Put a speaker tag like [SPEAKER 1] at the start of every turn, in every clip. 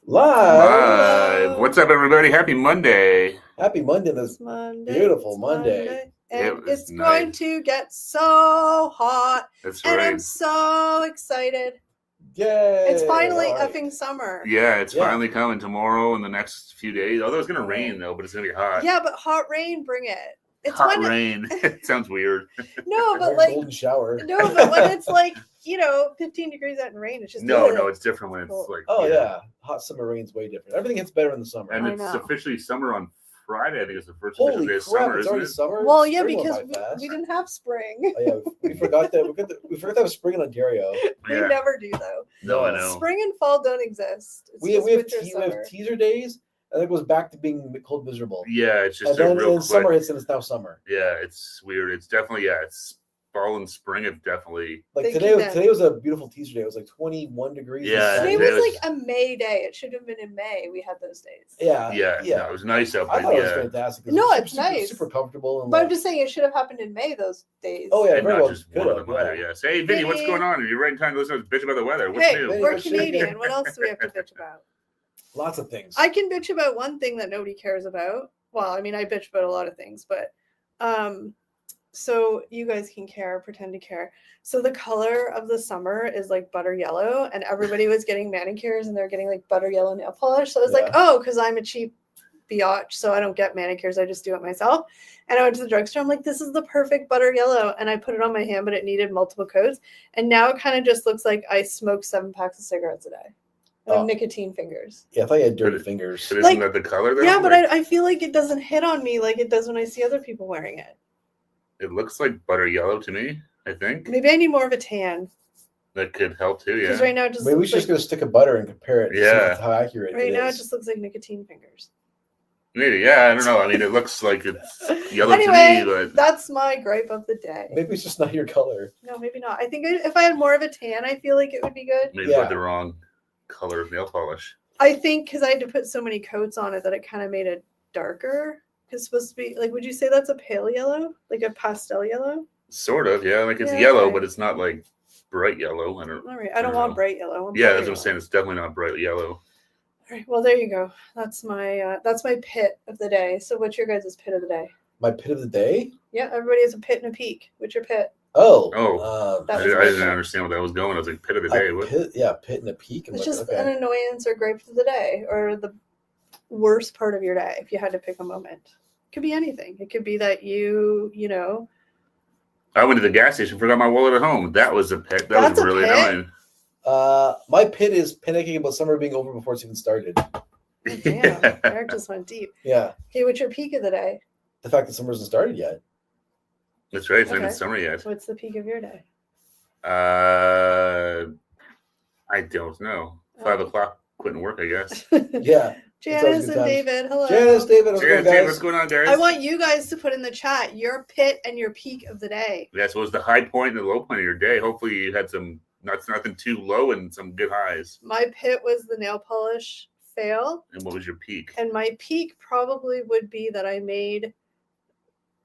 [SPEAKER 1] Live.
[SPEAKER 2] What's up, everybody? Happy Monday.
[SPEAKER 1] Happy Monday. This beautiful Monday.
[SPEAKER 2] It
[SPEAKER 3] And
[SPEAKER 2] was
[SPEAKER 3] it's going
[SPEAKER 2] nice.
[SPEAKER 3] to get so hot.
[SPEAKER 2] That's
[SPEAKER 3] And
[SPEAKER 2] right.
[SPEAKER 3] I'm so excited.
[SPEAKER 1] Yay.
[SPEAKER 3] It's finally
[SPEAKER 1] All right.
[SPEAKER 3] effing summer.
[SPEAKER 2] Yeah, it's
[SPEAKER 1] Yeah.
[SPEAKER 2] finally coming tomorrow in the next few days. Although it's going to rain, though, but it's going to be hot.
[SPEAKER 3] Yeah, but hot rain, bring it. It's
[SPEAKER 2] Hot
[SPEAKER 3] when
[SPEAKER 2] rain. It sounds weird.
[SPEAKER 3] No, but
[SPEAKER 1] Weird
[SPEAKER 3] like
[SPEAKER 1] golden shower.
[SPEAKER 3] no, but when it's like 15 degrees out and rain, it's just
[SPEAKER 2] No, it's different when it's
[SPEAKER 3] Cool.
[SPEAKER 2] like.
[SPEAKER 1] Oh yeah. Hot summer rain's way different. Everything gets better in the summer.
[SPEAKER 2] And
[SPEAKER 3] I
[SPEAKER 2] it's
[SPEAKER 3] know.
[SPEAKER 2] officially summer on Friday. I think it's the first official
[SPEAKER 1] Holy
[SPEAKER 2] day
[SPEAKER 1] crap!
[SPEAKER 2] of summer,
[SPEAKER 1] It's
[SPEAKER 2] isn't
[SPEAKER 1] already
[SPEAKER 2] it?
[SPEAKER 1] summer.
[SPEAKER 3] Well, yeah,
[SPEAKER 1] Spring went
[SPEAKER 3] because
[SPEAKER 1] by fast.
[SPEAKER 3] we didn't have spring.
[SPEAKER 1] Oh, yeah, we forgot that. We forgot to have spring in Ontario.
[SPEAKER 3] We
[SPEAKER 2] Yeah.
[SPEAKER 3] never do though.
[SPEAKER 2] No, I
[SPEAKER 1] No.
[SPEAKER 2] know.
[SPEAKER 3] Spring and fall don't exist. It's
[SPEAKER 1] We
[SPEAKER 3] just
[SPEAKER 1] have
[SPEAKER 3] winter,
[SPEAKER 1] we
[SPEAKER 3] summer.
[SPEAKER 1] have teaser days, and it goes back to being cold, miserable.
[SPEAKER 2] Yeah, it's just
[SPEAKER 1] And then
[SPEAKER 2] real quick.
[SPEAKER 1] summer hits, and it's now summer.
[SPEAKER 2] Yeah, it's weird. It's definitely, it's fall and spring. It definitely.
[SPEAKER 1] Like
[SPEAKER 3] They
[SPEAKER 1] today
[SPEAKER 3] condensed.
[SPEAKER 1] was a beautiful teaser day. It was like 21 degrees. and
[SPEAKER 2] Yeah,
[SPEAKER 1] sunny.
[SPEAKER 3] Today
[SPEAKER 2] it
[SPEAKER 3] was
[SPEAKER 2] was-
[SPEAKER 3] like a May day. It should have been in May. We had those days.
[SPEAKER 1] Yeah.
[SPEAKER 2] No, it was nice out,
[SPEAKER 1] I
[SPEAKER 2] but
[SPEAKER 1] thought it was
[SPEAKER 2] yeah.
[SPEAKER 1] fantastic.
[SPEAKER 3] No,
[SPEAKER 1] was
[SPEAKER 3] it's nice.
[SPEAKER 1] Super comfortable. And
[SPEAKER 3] But I'm
[SPEAKER 1] like,
[SPEAKER 3] just saying it should have happened in May those days.
[SPEAKER 1] oh yeah,
[SPEAKER 2] And
[SPEAKER 1] very
[SPEAKER 2] not
[SPEAKER 1] well.
[SPEAKER 2] just
[SPEAKER 1] Could
[SPEAKER 2] one of
[SPEAKER 1] have,
[SPEAKER 2] them either,
[SPEAKER 1] yeah.
[SPEAKER 2] yes. Hey, Vinny, what's
[SPEAKER 3] Vinny.
[SPEAKER 2] going on? Are you right in time to listen to us bitch about the weather? What's
[SPEAKER 3] Hey,
[SPEAKER 2] new?
[SPEAKER 1] Vinny,
[SPEAKER 3] we're
[SPEAKER 1] what's new?
[SPEAKER 3] Canadian. What else do we have to bitch about?
[SPEAKER 1] Lots of things.
[SPEAKER 3] I can bitch about one thing that nobody cares about. Well, I mean, I bitch about a lot of things, but so you guys can pretend to care. So the color of the summer is like butter yellow, and everybody was getting manicures and they're getting like butter yellow nail polish. So I was like,
[SPEAKER 1] Yeah.
[SPEAKER 3] oh, because I'm a cheap biatch, so I don't get manicures. I just do it myself. And I went to the drugstore. I'm like, this is the perfect butter yellow. And I put it on my hand, but it needed multiple coats. And now it kind of just looks like I smoke 7 packs of cigarettes a day. I have
[SPEAKER 1] Oh.
[SPEAKER 3] nicotine fingers.
[SPEAKER 1] Yeah, I thought you had dirty
[SPEAKER 2] But-
[SPEAKER 1] fingers.
[SPEAKER 2] But isn't
[SPEAKER 3] Like-
[SPEAKER 2] that the color, though?
[SPEAKER 3] Yeah, but
[SPEAKER 2] Like,
[SPEAKER 3] I feel like it doesn't hit on me like it does when I see other people wearing it.
[SPEAKER 2] it looks like butter yellow to me, I think.
[SPEAKER 3] Maybe I need more of a tan.
[SPEAKER 2] That could help, too,
[SPEAKER 3] Because
[SPEAKER 2] yeah.
[SPEAKER 3] right now it just
[SPEAKER 1] Maybe we
[SPEAKER 3] looks
[SPEAKER 1] should just
[SPEAKER 3] like,
[SPEAKER 1] get a stick of butter and compare it. To see
[SPEAKER 2] Yeah.
[SPEAKER 1] how accurate
[SPEAKER 3] right
[SPEAKER 1] it
[SPEAKER 3] now it
[SPEAKER 1] is.
[SPEAKER 3] just looks like nicotine fingers.
[SPEAKER 2] Maybe, yeah, I don't know. I mean, it looks like it's yellow
[SPEAKER 3] Anyway,
[SPEAKER 2] to me, but
[SPEAKER 3] that's my gripe of the day.
[SPEAKER 1] Maybe it's just not your color.
[SPEAKER 3] No, maybe not. I think if I had more of a tan, I feel like it would be good.
[SPEAKER 2] maybe
[SPEAKER 1] Yeah.
[SPEAKER 2] with the wrong color of nail polish.
[SPEAKER 3] I think because I had to put so many coats on it that it kind of made it darker. It's supposed to be like, would you say that's a pale yellow, like a pastel yellow?
[SPEAKER 2] Sort of, yeah. Like it's
[SPEAKER 3] Yeah,
[SPEAKER 2] yellow,
[SPEAKER 3] okay.
[SPEAKER 2] but it's not like bright yellow. I don't.
[SPEAKER 3] All right, I don't
[SPEAKER 2] I don't
[SPEAKER 3] want
[SPEAKER 2] know.
[SPEAKER 3] bright yellow. I want
[SPEAKER 2] Yeah,
[SPEAKER 3] pale
[SPEAKER 2] that's what I'm
[SPEAKER 3] yellow.
[SPEAKER 2] saying. It's definitely not bright yellow.
[SPEAKER 3] All right, well there you go. That's my pit of the day. So what's your guys' pit of the day?
[SPEAKER 1] My pit of the day?
[SPEAKER 3] Yeah, everybody has a pit and a peak. What's your pit?
[SPEAKER 1] Oh.
[SPEAKER 3] That
[SPEAKER 2] I
[SPEAKER 3] was
[SPEAKER 2] didn't
[SPEAKER 3] my
[SPEAKER 2] understand what that was going. I was like, pit of the
[SPEAKER 1] a
[SPEAKER 2] day. What?
[SPEAKER 1] pit, yeah, pit and a peak. I'm
[SPEAKER 3] It's
[SPEAKER 1] like,
[SPEAKER 3] just
[SPEAKER 1] okay.
[SPEAKER 3] an annoyance or gripe of the day, or the worst part of your day. If you had to pick a moment, it could be anything. It could be that you know.
[SPEAKER 2] I went to the gas station, forgot my wallet at home. That was a pit. That
[SPEAKER 3] That's
[SPEAKER 2] was
[SPEAKER 3] a
[SPEAKER 2] really
[SPEAKER 3] pit?
[SPEAKER 2] annoying.
[SPEAKER 1] My pit is panicking about summer being over before it's even started.
[SPEAKER 3] Oh, damn, Eric just went deep.
[SPEAKER 1] Yeah,
[SPEAKER 3] Okay, what's your peak of the day?
[SPEAKER 1] the fact that summer hasn't started yet.
[SPEAKER 2] That's right. It's not
[SPEAKER 3] Okay.
[SPEAKER 2] even summer yet.
[SPEAKER 3] What's the peak of your day?
[SPEAKER 2] I don't know. 5
[SPEAKER 3] Oh.
[SPEAKER 2] o'clock, quitting work, I guess.
[SPEAKER 1] Yeah.
[SPEAKER 3] Janice
[SPEAKER 1] good
[SPEAKER 3] and
[SPEAKER 1] times.
[SPEAKER 3] David, hello.
[SPEAKER 1] Janice, David, how's it
[SPEAKER 2] Cheers,
[SPEAKER 1] going,
[SPEAKER 2] Dave,
[SPEAKER 1] guys?
[SPEAKER 2] what's going on, Darius?
[SPEAKER 3] I want you guys to put in the chat your pit and your peak of the day.
[SPEAKER 2] That was the high point and the low point of your day. Hopefully, you had some nothing too low and some good highs.
[SPEAKER 3] My pit was the nail polish fail.
[SPEAKER 2] And what was your peak?
[SPEAKER 3] And my peak probably would be that I made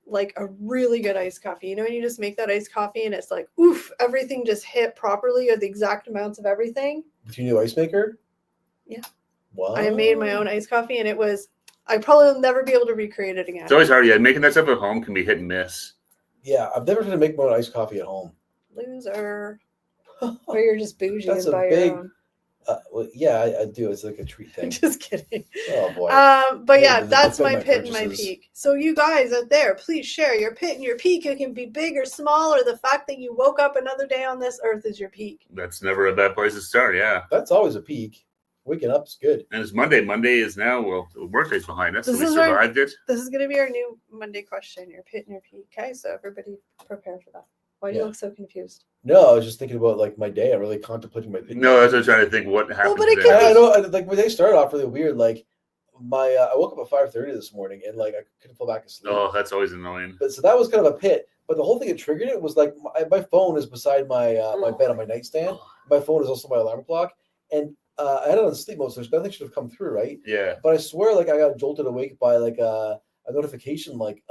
[SPEAKER 3] like a really good iced coffee. You know, when you just make that iced coffee and it's like, oof, everything just hit properly or the exact amounts of everything.
[SPEAKER 1] With your new ice maker?
[SPEAKER 3] Yeah.
[SPEAKER 1] Wow.
[SPEAKER 3] I made my own iced coffee and I probably will never be able to recreate it again.
[SPEAKER 2] It's always hard. Yeah, making that stuff at home can be hit and miss.
[SPEAKER 1] Yeah, I've never tried to make my own iced coffee at home.
[SPEAKER 3] Loser. Or you're just bougie
[SPEAKER 1] That's
[SPEAKER 3] and
[SPEAKER 1] a
[SPEAKER 3] buy
[SPEAKER 1] big-
[SPEAKER 3] your own.
[SPEAKER 1] Well, yeah, I do. It's like a treat thing.
[SPEAKER 3] Just kidding.
[SPEAKER 1] Oh, boy.
[SPEAKER 3] But
[SPEAKER 1] Yeah,
[SPEAKER 3] yeah,
[SPEAKER 1] the
[SPEAKER 3] that's
[SPEAKER 1] defend
[SPEAKER 3] my
[SPEAKER 1] my
[SPEAKER 3] pit and my
[SPEAKER 1] purchases.
[SPEAKER 3] peak. So you guys out there, please share your pit and your peak. It can be big or small, or the fact that you woke up another day on this earth is your peak.
[SPEAKER 2] That's never a bad place to start. Yeah.
[SPEAKER 1] That's always a peak. Waking up's good.
[SPEAKER 2] And it's Monday. Monday is now, well, the workday's behind us. So
[SPEAKER 3] This
[SPEAKER 2] we
[SPEAKER 3] is our-
[SPEAKER 2] survived it.
[SPEAKER 3] This is going to be our new Monday question, your pit and your peak. Okay, so everybody prepare for that. Why do you
[SPEAKER 1] Yeah.
[SPEAKER 3] look so confused?
[SPEAKER 1] No, I was just thinking about like my day. I'm really contemplating my pit.
[SPEAKER 2] No, that's what I'm trying to think what happened
[SPEAKER 3] but it
[SPEAKER 2] today.
[SPEAKER 3] could
[SPEAKER 1] I know. Like my day started off really weird. Like I woke up at 5:30 this morning and like I couldn't fall back asleep.
[SPEAKER 2] Oh, that's always annoying.
[SPEAKER 1] But so that was kind of a pit. But the whole thing that triggered it was like my phone is beside my my bed on my nightstand. My phone is also my alarm clock, and I had it on sleep mode, so nothing should have come through, right?
[SPEAKER 2] Yeah.
[SPEAKER 1] But I swear, like I got jolted awake by like a notification, like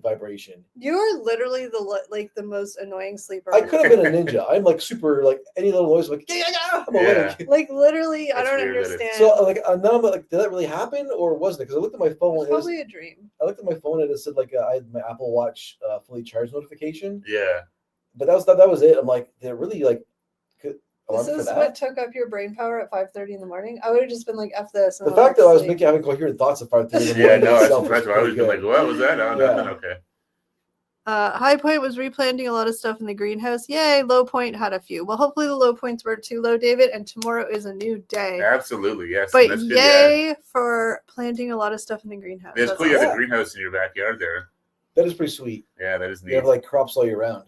[SPEAKER 1] vibration.
[SPEAKER 3] You're literally the most annoying sleeper.
[SPEAKER 1] I could have been a ninja. I'm like super like any little noise, I'm like I'm
[SPEAKER 2] Yeah.
[SPEAKER 1] awake.
[SPEAKER 3] Like literally, I
[SPEAKER 2] That's
[SPEAKER 3] don't
[SPEAKER 2] weird that it's-
[SPEAKER 3] understand.
[SPEAKER 1] So like now I'm like, did that really happen or wasn't it? Because I looked at my phone.
[SPEAKER 3] It's probably a dream.
[SPEAKER 1] I looked at my phone and it said like I had my Apple Watch fully charged notification,
[SPEAKER 2] Yeah.
[SPEAKER 1] but that was it. I'm like, did it really like?
[SPEAKER 3] This
[SPEAKER 1] For
[SPEAKER 3] is
[SPEAKER 1] that?
[SPEAKER 3] what took up your brain power at 5:30 in the morning. I would have just been like, "F this."
[SPEAKER 1] The fact that I was having coherent thoughts at 5:30 in the
[SPEAKER 2] Yeah,
[SPEAKER 1] morning
[SPEAKER 2] no, that's
[SPEAKER 1] itself was
[SPEAKER 2] impressive. I was
[SPEAKER 1] pretty
[SPEAKER 2] like,
[SPEAKER 1] good.
[SPEAKER 2] what was that? Oh,
[SPEAKER 1] Yeah.
[SPEAKER 2] nothing. Okay.
[SPEAKER 3] High Point was replanting a lot of stuff in the greenhouse. Yay! Low Point had a few. Well, hopefully the low points weren't too low, David. And tomorrow is a new day.
[SPEAKER 2] Absolutely, yes.
[SPEAKER 3] But
[SPEAKER 2] And that's good,
[SPEAKER 3] yay for planting a lot of stuff in the greenhouse.
[SPEAKER 2] Yeah. It's
[SPEAKER 3] That's
[SPEAKER 2] cool. You have
[SPEAKER 3] awesome.
[SPEAKER 2] a greenhouse in your backyard there.
[SPEAKER 1] That is pretty sweet.
[SPEAKER 2] Yeah, that is neat.
[SPEAKER 1] You have like crops all year round.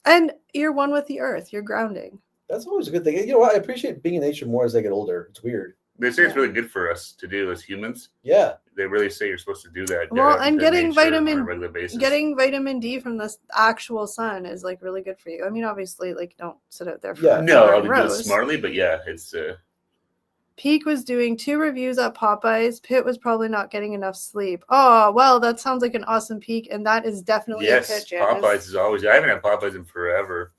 [SPEAKER 3] And you're one with the earth. You're grounding.
[SPEAKER 1] That's always a good thing. You know what? I appreciate being in nature more as I get older. It's weird.
[SPEAKER 2] They say it's
[SPEAKER 3] Yeah.
[SPEAKER 2] really good for us to do as humans.
[SPEAKER 1] Yeah.
[SPEAKER 2] They really say you're supposed to do that.
[SPEAKER 3] Well,
[SPEAKER 2] to
[SPEAKER 3] and getting
[SPEAKER 2] nature on a
[SPEAKER 3] vitamin-
[SPEAKER 2] regular basis.
[SPEAKER 3] Getting vitamin D from the actual sun is like really good for you. I mean, obviously, like don't sit out there for
[SPEAKER 1] Yeah.
[SPEAKER 2] No, I
[SPEAKER 3] in
[SPEAKER 2] would do it
[SPEAKER 3] rows.
[SPEAKER 2] smartly, but yeah, it's
[SPEAKER 3] Peak was doing 2 reviews at Popeyes. Pitt was probably not getting enough sleep. Oh, well, that sounds like an awesome peak, and that is definitely a
[SPEAKER 2] yes.
[SPEAKER 3] Pitt, Janice.
[SPEAKER 2] Popeyes is always. I haven't had Popeyes in forever.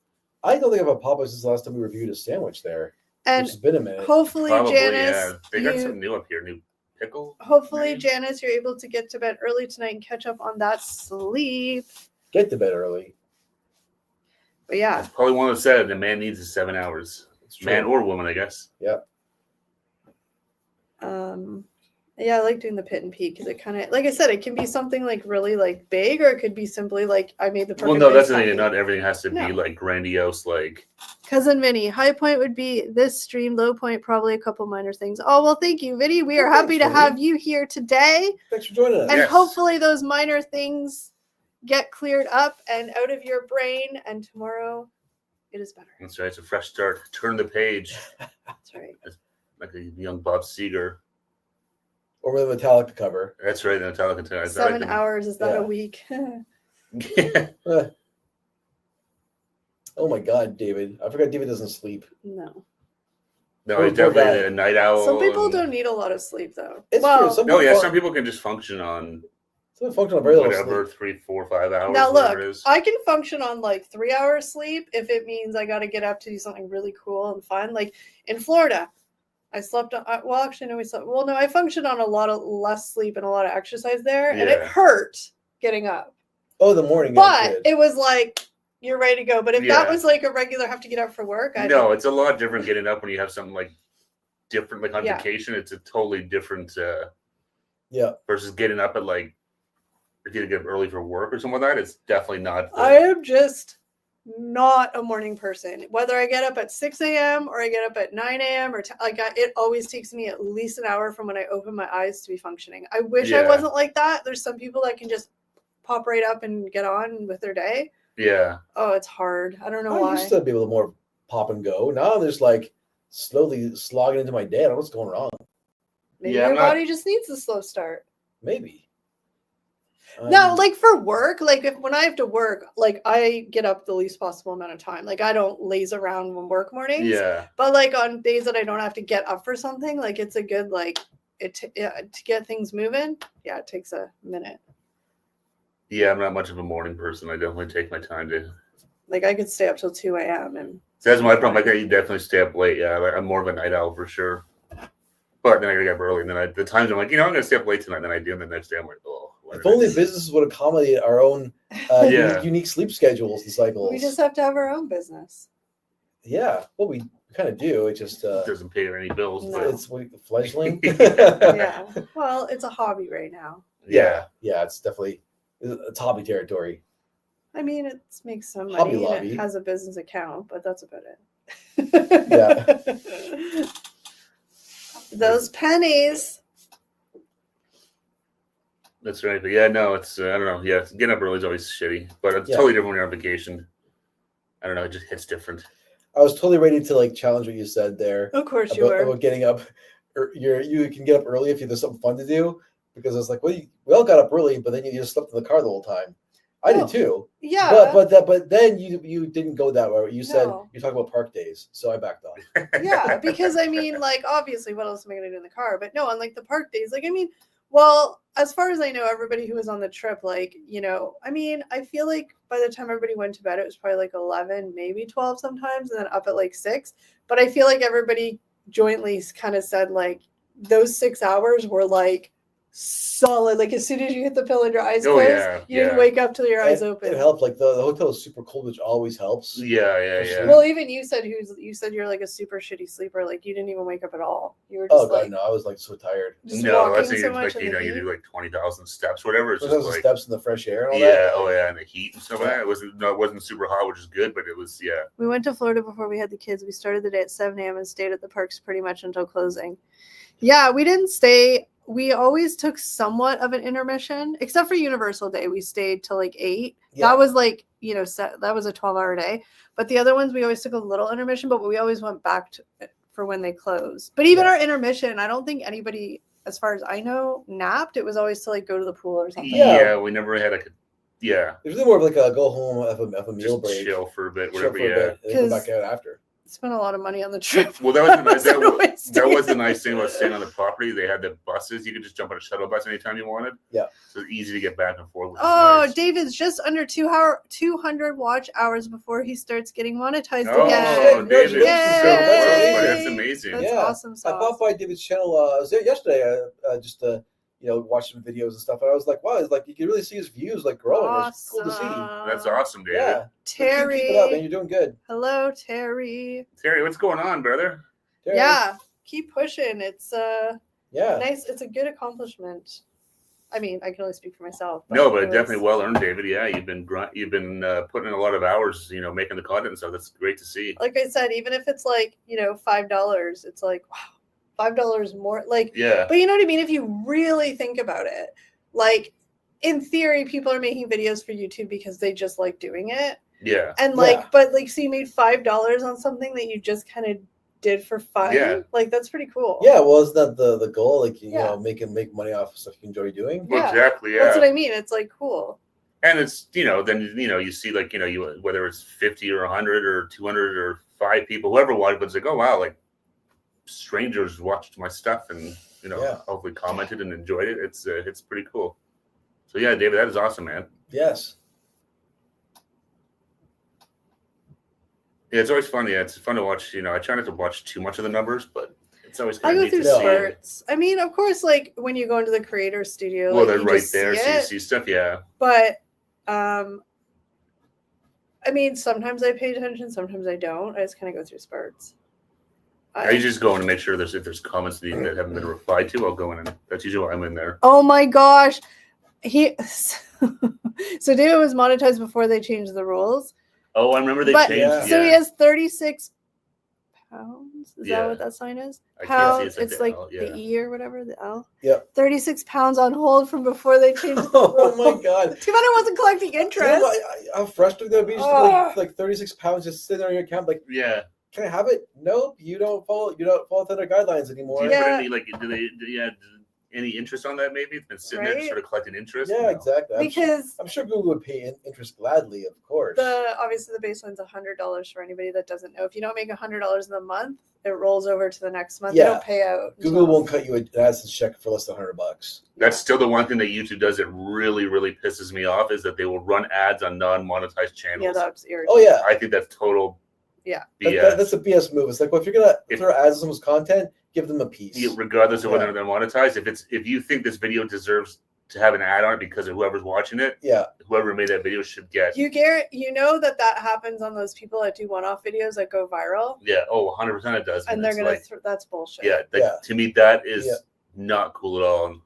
[SPEAKER 1] I don't think I've had Popeyes since the last time we reviewed a sandwich there.
[SPEAKER 3] And
[SPEAKER 1] Which has been a minute.
[SPEAKER 3] hopefully,
[SPEAKER 2] Probably,
[SPEAKER 3] Janice,
[SPEAKER 2] yeah. They got
[SPEAKER 3] you-
[SPEAKER 2] something new up here. New pickle.
[SPEAKER 3] hopefully,
[SPEAKER 2] maybe?
[SPEAKER 3] Janice, you're able to get to bed early tonight and catch up on that sleep.
[SPEAKER 1] Get to bed early.
[SPEAKER 3] But yeah,
[SPEAKER 2] That's probably one of the said. A man needs is 7 hours.
[SPEAKER 1] It's true.
[SPEAKER 2] Man or woman, I guess.
[SPEAKER 3] yeah, I like doing the Pit and Peak because it kind of, like I said, it can be something like really like big, or it could be simply like I made the perfect.
[SPEAKER 2] Well, no, that's the
[SPEAKER 3] ice
[SPEAKER 2] thing.
[SPEAKER 3] coffee.
[SPEAKER 2] Not everything has to
[SPEAKER 3] No.
[SPEAKER 2] be like grandiose. Like
[SPEAKER 3] Cousin Vinny, high point would be this stream, low point probably a couple minor things. Oh well, thank you, Vinny. We are
[SPEAKER 1] Oh,
[SPEAKER 3] happy to
[SPEAKER 1] thanks,
[SPEAKER 3] have
[SPEAKER 1] Vinny.
[SPEAKER 3] you here today,
[SPEAKER 1] Thanks for joining us.
[SPEAKER 3] and
[SPEAKER 2] Yes.
[SPEAKER 3] hopefully those minor things get cleared up and out of your brain, and tomorrow it is better.
[SPEAKER 2] that's right. It's a fresh start. Turn the page,
[SPEAKER 3] That's right.
[SPEAKER 2] like a young Bob Seger.
[SPEAKER 1] Or with a Metallica cover.
[SPEAKER 2] That's right. The Metallica.
[SPEAKER 3] 7 hours, is that
[SPEAKER 1] Yeah.
[SPEAKER 3] a week?
[SPEAKER 1] Oh my God, David. I forgot David doesn't sleep.
[SPEAKER 3] No.
[SPEAKER 2] No, he's
[SPEAKER 1] Poor
[SPEAKER 2] definitely
[SPEAKER 1] guy.
[SPEAKER 2] a night owl.
[SPEAKER 3] Some people
[SPEAKER 2] and-
[SPEAKER 3] don't need a lot of sleep though.
[SPEAKER 1] It's
[SPEAKER 3] well,
[SPEAKER 1] true. Some
[SPEAKER 2] No, yeah,
[SPEAKER 1] people
[SPEAKER 2] some people can just function on
[SPEAKER 1] function on very little
[SPEAKER 2] whatever,
[SPEAKER 1] sleep.
[SPEAKER 2] 3, 4, 5 hours.
[SPEAKER 3] now
[SPEAKER 2] whatever
[SPEAKER 3] look,
[SPEAKER 2] it is.
[SPEAKER 3] I can function on like 3 hours sleep if it means I got to get up to do something really cool and fun. Like in Florida, I slept on. Well, actually, no, we slept. Well, no, I functioned on a lot of less sleep and a lot of exercise there, and it
[SPEAKER 2] Yeah.
[SPEAKER 3] hurt getting up.
[SPEAKER 1] Oh, the morning.
[SPEAKER 3] But
[SPEAKER 1] good.
[SPEAKER 3] it was like you're ready to go. But if that
[SPEAKER 2] Yeah.
[SPEAKER 3] was like a regular have to get up for work, I
[SPEAKER 2] No, it's a lot different getting up when you have something like different, like on
[SPEAKER 3] Yeah.
[SPEAKER 2] vacation. It's a totally different
[SPEAKER 1] Yeah.
[SPEAKER 2] versus getting up at like if you get up early for work or something like that. It's definitely not.
[SPEAKER 3] I am just not a morning person. Whether I get up at 6 a.m. or I get up at 9 a.m. or it always takes me at least an hour from when I open my eyes to be functioning. I wish I
[SPEAKER 2] Yeah.
[SPEAKER 3] wasn't like that. There's some people that can just pop right up and get on with their day.
[SPEAKER 2] Yeah,
[SPEAKER 3] Oh, it's hard. I don't know
[SPEAKER 1] I
[SPEAKER 3] why.
[SPEAKER 1] used to be able to more pop and go. Now I'm just like slowly slogging into my day. I don't know what's going wrong.
[SPEAKER 3] Maybe
[SPEAKER 2] Yeah,
[SPEAKER 3] your
[SPEAKER 2] I'm not-
[SPEAKER 3] body just needs a slow start.
[SPEAKER 1] Maybe.
[SPEAKER 3] No, like for work, like when I have to work, like I get up the least possible amount of time. Like I don't laze around when work mornings.
[SPEAKER 2] yeah,
[SPEAKER 3] But like on days that I don't have to get up for something, like it's a good like to get things moving. Yeah, it takes a minute.
[SPEAKER 2] yeah. I'm not much of a morning person. I definitely take my time to.
[SPEAKER 3] Like I could stay up till 2 a.m. and
[SPEAKER 2] So that's my problem. Like you definitely stay up late. Yeah, like, I'm more of a night owl for sure. But then I gotta get up early, and then the times I'm like, I'm gonna stay up late tonight. And then I do, and the next day I'm like, oh. what
[SPEAKER 1] if
[SPEAKER 2] did I
[SPEAKER 1] only
[SPEAKER 2] do?
[SPEAKER 1] businesses would accommodate our own
[SPEAKER 2] Yeah.
[SPEAKER 1] unique sleep schedules and cycles.
[SPEAKER 3] we just have to have our own business.
[SPEAKER 1] Yeah. Well, we kind of do. It just
[SPEAKER 2] It doesn't pay any bills.
[SPEAKER 3] No.
[SPEAKER 2] But
[SPEAKER 1] it's fledgling.
[SPEAKER 3] Yeah. Well, it's a hobby right now.
[SPEAKER 2] yeah,
[SPEAKER 1] Yeah, it's definitely it's hobby territory.
[SPEAKER 3] I mean, it makes some
[SPEAKER 1] Hobby
[SPEAKER 3] money. And
[SPEAKER 1] Lobby.
[SPEAKER 3] it has a business account, but that's about it.
[SPEAKER 1] Yeah.
[SPEAKER 3] Those pennies.
[SPEAKER 2] that's right. But yeah, no, it's I don't know. Yeah, getting up early is always shitty, but it's
[SPEAKER 1] Yeah.
[SPEAKER 2] totally different when you're on vacation. I don't know. It just hits different.
[SPEAKER 1] I was totally ready to like challenge what you said there
[SPEAKER 3] Of course you
[SPEAKER 1] about
[SPEAKER 3] were.
[SPEAKER 1] getting up. You can get up early if there's something fun to do. Because it's like, well, we all got up early, but then you just slept in the car the whole time. I
[SPEAKER 3] Well,
[SPEAKER 1] did too.
[SPEAKER 3] Yeah.
[SPEAKER 1] But then you didn't go that way. You said
[SPEAKER 3] No.
[SPEAKER 1] you talk about park days, so I backed off.
[SPEAKER 3] Yeah, because I mean, like, obviously, what else am I going to do in the car? But no, on like the park days, like, I mean, Well, as far as I know, everybody who was on the trip, like, I mean, I feel like by the time everybody went to bed, it was probably like 11, maybe 12 sometimes, and then up at like 6. But I feel like everybody jointly kind of said like those 6 hours were like solid. Like as soon as you hit the pillow and your eyes closed, you didn't wake up till your eyes open.
[SPEAKER 1] It helped. Like the hotel is super cold, which always helps.
[SPEAKER 2] Yeah.
[SPEAKER 3] Well, even you said you're like a super shitty sleeper. Like you didn't even wake up at all. You were just
[SPEAKER 1] God, no, I was like so tired.
[SPEAKER 2] No, that's
[SPEAKER 3] so
[SPEAKER 2] like you do like 20,000 steps, whatever. It's just like
[SPEAKER 1] steps in the fresh air. And all
[SPEAKER 2] that. And the heat and stuff like that. It wasn't super hot, which is good, but it was
[SPEAKER 3] We went to Florida before we had the kids. We started the day at 7 a.m. and stayed at the parks pretty much until closing. Yeah, we didn't stay. We always took somewhat of an intermission, except for Universal Day. We stayed till like 8. Yeah. That was like, that was a 12-hour day. But the other ones, we always took a little intermission, but we always went back for when they closed. But even our intermission, I don't think anybody, as far as I know, napped. It was always to like go to the pool or something.
[SPEAKER 2] Yeah, we never had
[SPEAKER 1] There's really more of like a go home, have a meal break,
[SPEAKER 2] chill for a bit, whatever.
[SPEAKER 1] And go back out after.
[SPEAKER 3] Spent a lot of money on the trip.
[SPEAKER 2] Well, that was the nice thing about staying on the property. They had the buses. You could just jump on a shuttle bus anytime you wanted.
[SPEAKER 1] Yeah.
[SPEAKER 2] So it's easy to get back and forth.
[SPEAKER 3] Nice. David's just under 200 watch hours before he starts getting monetized again.
[SPEAKER 2] Oh, David. That's amazing.
[SPEAKER 3] That's awesome sauce.
[SPEAKER 1] I popped by David's channel I was there yesterday just to watch some videos and stuff. And I was like, wow, it's like you can really see his views like growing. Awesome. It's cool to see.
[SPEAKER 2] That's awesome, David.
[SPEAKER 1] Yeah.
[SPEAKER 3] Terry.
[SPEAKER 1] Keep it up, man. You're doing good.
[SPEAKER 3] Hello, Terry.
[SPEAKER 2] Terry, what's going on, brother?
[SPEAKER 1] Terry.
[SPEAKER 3] Yeah. Keep pushing. It's
[SPEAKER 1] nice.
[SPEAKER 3] It's a good accomplishment. I mean, I can only speak for myself.
[SPEAKER 2] But definitely well earned, David. Yeah, you've been putting in a lot of hours, making the content and stuff. That's great to see.
[SPEAKER 3] Like I said, even if it's like, $5, it's like, wow. $5 more, like, but you know what I mean? If you really think about it, like in theory, people are making videos for YouTube because they just like doing it.
[SPEAKER 2] Yeah.
[SPEAKER 3] And but so you made $5 on something that you just kind of did for fun.
[SPEAKER 2] Yeah.
[SPEAKER 3] Like that's pretty cool.
[SPEAKER 1] Yeah. Well, isn't that the goal? Like, make money off of stuff you enjoy doing.
[SPEAKER 2] Yeah. Exactly. Yeah.
[SPEAKER 3] That's what I mean. It's like cool.
[SPEAKER 2] And it's, then, you see like, whether it's 50 or 100 or 200 or 5 people, whoever watched, but it's like, oh, wow, like, strangers watched my stuff and hopefully commented and enjoyed it. It's pretty cool. So yeah, David, that is awesome, man.
[SPEAKER 1] Yes.
[SPEAKER 2] Yeah, it's always fun. Yeah, it's fun to watch. I try not to watch too much of the numbers, but it's always
[SPEAKER 3] I
[SPEAKER 2] kind of
[SPEAKER 3] go
[SPEAKER 2] neat
[SPEAKER 3] through
[SPEAKER 2] to
[SPEAKER 3] spurts. I mean, of course, like when you go into the creator studio,
[SPEAKER 2] well, they're right there, so you see stuff. Yeah.
[SPEAKER 3] But I mean, sometimes I pay attention, sometimes I don't. I just kind of go through spurts.
[SPEAKER 2] I just go in to make sure if there's comments that haven't been replied to, I'll go in and that's usually why I'm in there.
[SPEAKER 3] Oh my gosh. So David was monetized before they changed the rules.
[SPEAKER 2] Oh, I remember they changed. Yeah.
[SPEAKER 3] So he has 36 pounds. Is that what that sign is? Pounds. It's like the E or whatever, the L.
[SPEAKER 1] Yeah.
[SPEAKER 3] 36 pounds on hold from before they changed the rules.
[SPEAKER 1] Oh my god.
[SPEAKER 3] Too bad I wasn't collecting interest.
[SPEAKER 1] How frustrating that would be just like 36 pounds just sitting on your account, like can I have it? Nope. You don't follow their guidelines anymore.
[SPEAKER 2] Do you put any interest on that? Maybe it's been sitting there, sort of collecting interest.
[SPEAKER 1] Yeah, exactly.
[SPEAKER 3] Because
[SPEAKER 1] I'm sure Google would pay interest gladly, of course.
[SPEAKER 3] Obviously the baseline's $100 for anybody that doesn't know. If you don't make $100 in a month, it rolls over to the next month. They don't pay out.
[SPEAKER 1] Google won't cut you an AdSense check for less than $100.
[SPEAKER 2] That's still the one thing that YouTube does that really, really pisses me off is that they will run ads on non-monetized channels.
[SPEAKER 3] Yeah, that's irritating.
[SPEAKER 1] Oh yeah,
[SPEAKER 2] I think that's total.
[SPEAKER 3] Yeah,
[SPEAKER 1] that's a BS move. It's like, well, if you're gonna throw ads on someone's content, give them a piece.
[SPEAKER 2] Yeah, regardless of whether they're monetized. If you think this video deserves to have an ad on it because of whoever's watching it, whoever made that video should get.
[SPEAKER 3] You know that happens on those people that do one-off videos that go viral.
[SPEAKER 2] Yeah. Oh, 100% it does.
[SPEAKER 3] And they're gonna. That's bullshit.
[SPEAKER 2] Yeah. To me, that is not cool at all.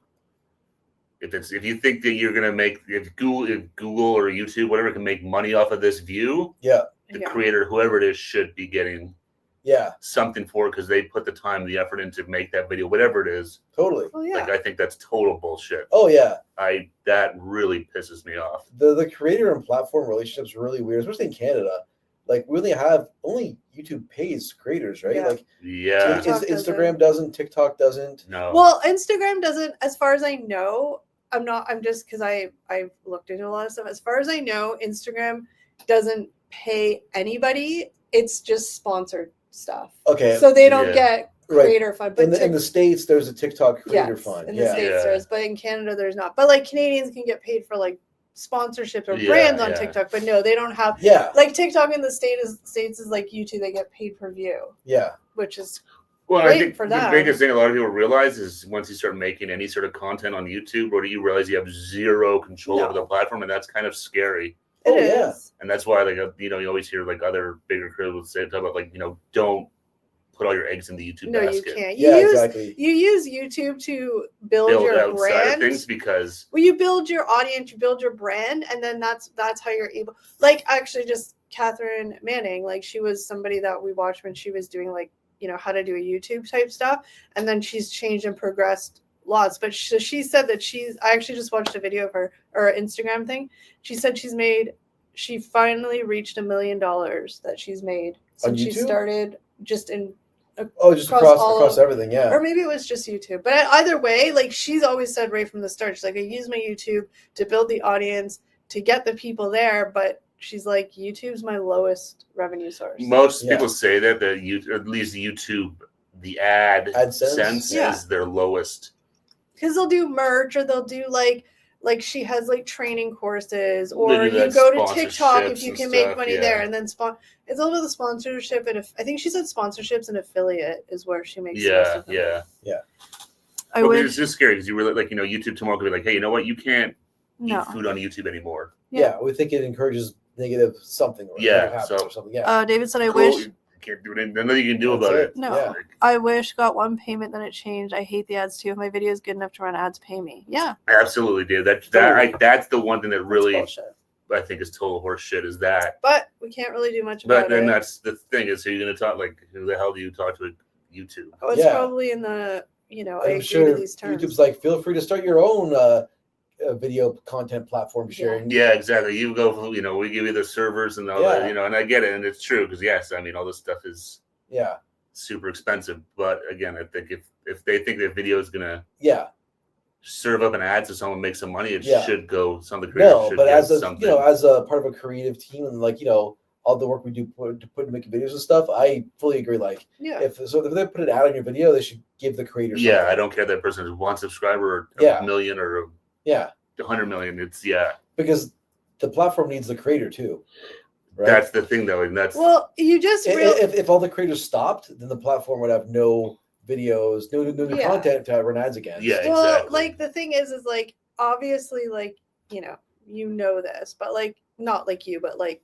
[SPEAKER 2] If you think that you're gonna make if Google or YouTube whatever can make money off of this view, the creator, whoever it is, should be getting something for it because they put the time, the effort in to make that video, whatever it is.
[SPEAKER 1] Totally.
[SPEAKER 3] Well,
[SPEAKER 2] Like I think that's total bullshit.
[SPEAKER 1] Oh yeah.
[SPEAKER 2] That really pisses me off.
[SPEAKER 1] The creator and platform relationship's really weird, especially in Canada. Like we only YouTube pays creators, right?
[SPEAKER 3] Yeah.
[SPEAKER 1] Like
[SPEAKER 3] Instagram
[SPEAKER 1] doesn't, TikTok doesn't.
[SPEAKER 2] No.
[SPEAKER 3] Well, Instagram doesn't, as far as I know. I'm just because I've looked into a lot of stuff. As far as I know, Instagram doesn't pay anybody. It's just sponsored stuff.
[SPEAKER 1] Okay.
[SPEAKER 3] So they don't get creator fund. But
[SPEAKER 1] in the States, there's a TikTok creator fund.
[SPEAKER 3] In the States, there's, but in Canada, there's not. But like Canadians can get paid for like sponsorships or brands on TikTok, but no, they don't have.
[SPEAKER 1] Yeah.
[SPEAKER 3] Like TikTok in the States is like YouTube; they get paid per view.
[SPEAKER 1] Yeah.
[SPEAKER 3] Which is
[SPEAKER 2] I think
[SPEAKER 3] for
[SPEAKER 2] the biggest thing a lot of people realize is once you start making any sort of content on YouTube, or do you realize you have zero control over the platform, and that's kind of scary.
[SPEAKER 3] It is.
[SPEAKER 2] And that's why, like, you know, you always hear like other bigger creators say talk about like, you know, don't put all your eggs in the YouTube basket.
[SPEAKER 3] No, you can't.
[SPEAKER 1] Exactly.
[SPEAKER 3] You use YouTube to build your
[SPEAKER 2] outside
[SPEAKER 3] brand.
[SPEAKER 2] of things because
[SPEAKER 3] you build your audience, you build your brand, and then that's how you're able. Like actually, just Catherine Manning, like she was somebody that we watched when she was doing like, you know, how to do a YouTube type stuff, and then she's changed and progressed lots. But she said that I actually just watched a video of her or an Instagram thing. She said she finally reached $1 million that she's made since she started just in.
[SPEAKER 1] Just across everything, yeah.
[SPEAKER 3] Or maybe it was just YouTube. But either way, like she's always said right from the start, she's like, I use my YouTube to build the audience, to get the people there, but she's like, YouTube's my lowest revenue source.
[SPEAKER 2] Most people say that at least YouTube, the AdSense is their lowest.
[SPEAKER 3] Because they'll do merch, or they'll do like she has like training courses, or you go to TikTok if you can make money there, and then it's all about the sponsorship. And I think she said sponsorships and affiliate is where she makes most of them.
[SPEAKER 1] Yeah.
[SPEAKER 3] It's
[SPEAKER 2] just scary because you really like, you know, YouTube tomorrow could be like, hey, you know what, you can't eat food on YouTube anymore.
[SPEAKER 1] Yeah, we think it encourages negative something. Or or something. Yeah.
[SPEAKER 3] David said, I wish.
[SPEAKER 2] Can't do anything. Nothing you can do about it.
[SPEAKER 3] No, I wish got one payment, then it changed. I hate the ads too. If my video is good enough to run ads, pay me. Yeah,
[SPEAKER 2] absolutely, dude. That's the one thing that really I think is total horse shit. Is that?
[SPEAKER 3] But we can't really do much about it.
[SPEAKER 2] But then that's the thing is, who you're going to talk like? Who the hell do you talk to at YouTube?
[SPEAKER 3] Oh, it's probably in the I agree to these terms.
[SPEAKER 1] YouTube's like, feel free to start your own video content platform sharing.
[SPEAKER 2] Yeah, exactly. You go, you know, we give you the servers and all that, you know, and I get it, and it's true because yes, I mean, all this stuff is super expensive. But again, I think if they think that video is gonna serve up an ad so someone makes some money, it should go. Some of the creators should
[SPEAKER 1] but
[SPEAKER 2] get
[SPEAKER 1] as
[SPEAKER 2] something.
[SPEAKER 1] as a part of a creative team, and like, you know, all the work we do to put making videos and stuff, I fully agree. Like, if they put an ad on your video, they should give the creator something.
[SPEAKER 2] I don't care that person is 1 subscriber or a million or 100 million. It's
[SPEAKER 1] because the platform needs the creator too. Right?
[SPEAKER 2] That's the thing, though, and that's
[SPEAKER 3] you just
[SPEAKER 1] if all the creators stopped, then the platform would have no videos, no new content to run ads against.
[SPEAKER 2] Yeah, exactly.
[SPEAKER 3] Well, like the thing is like obviously, like, you know this, but like not like you, but like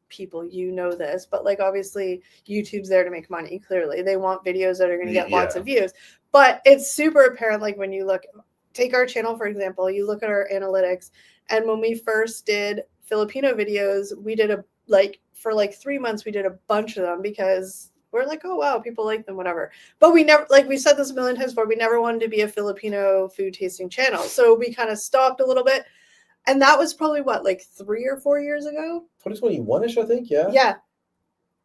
[SPEAKER 3] people, this, but like obviously YouTube's there to make money. Clearly, they want videos that are going to get lots of views. But it's super apparent, like when you take our channel for example, you look at our analytics, and when we first did Filipino videos, we did for 3 months we did a bunch of them because we're like, oh wow, people like them, whatever. But we never, like we said this a million times before, we never wanted to be a Filipino food tasting channel, so we kind of stopped a little bit. And that was probably 3 or 4 years ago?
[SPEAKER 1] 2021-ish, I think, yeah.
[SPEAKER 3] Yeah.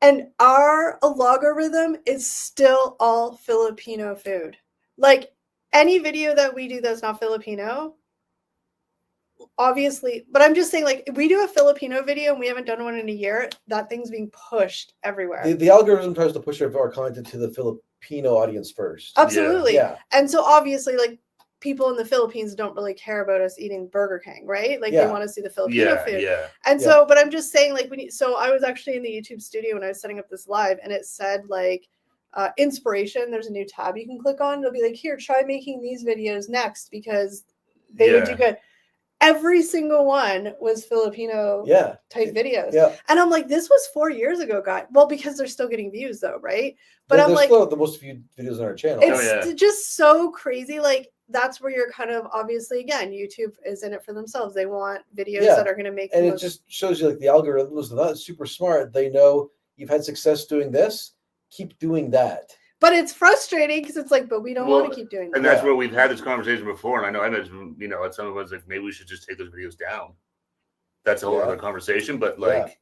[SPEAKER 3] And our algorithm is still all Filipino food. Like any video that we do that's not Filipino, obviously, but I'm just saying, like, if we do a Filipino video and we haven't done one in a year, that thing's being pushed everywhere.
[SPEAKER 1] The algorithm tries to push our content to the Filipino audience first.
[SPEAKER 3] Absolutely.
[SPEAKER 1] Yeah.
[SPEAKER 3] And so obviously, like, people in the Philippines don't really care about us eating Burger King, right? Like they want to see the Filipino food. And so, but I'm just saying, like, so I was actually in the YouTube studio when I was setting up this live, and it said like inspiration. There's a new tab you can click on. It'll be like, here, try making these videos next because they would do good. Every single one was Filipino type videos. Yeah. And I'm like, this was 4 years ago, guys. Well, because they're still getting views though, right? But I'm like,
[SPEAKER 1] the most viewed videos on our channel.
[SPEAKER 3] It's just so crazy. Like, that's where you're kind of obviously, again, YouTube is in it for themselves. They want videos that are going to make.
[SPEAKER 1] And it just shows you like the algorithms are not super smart. They know you've had success doing this. Keep doing that.
[SPEAKER 3] But it's frustrating because it's like, but we don't want to keep doing that.
[SPEAKER 2] And that's where we've had this conversation before. And I know I mentioned, at some of us, like, maybe we should just take those videos down. That's a whole other conversation. But like,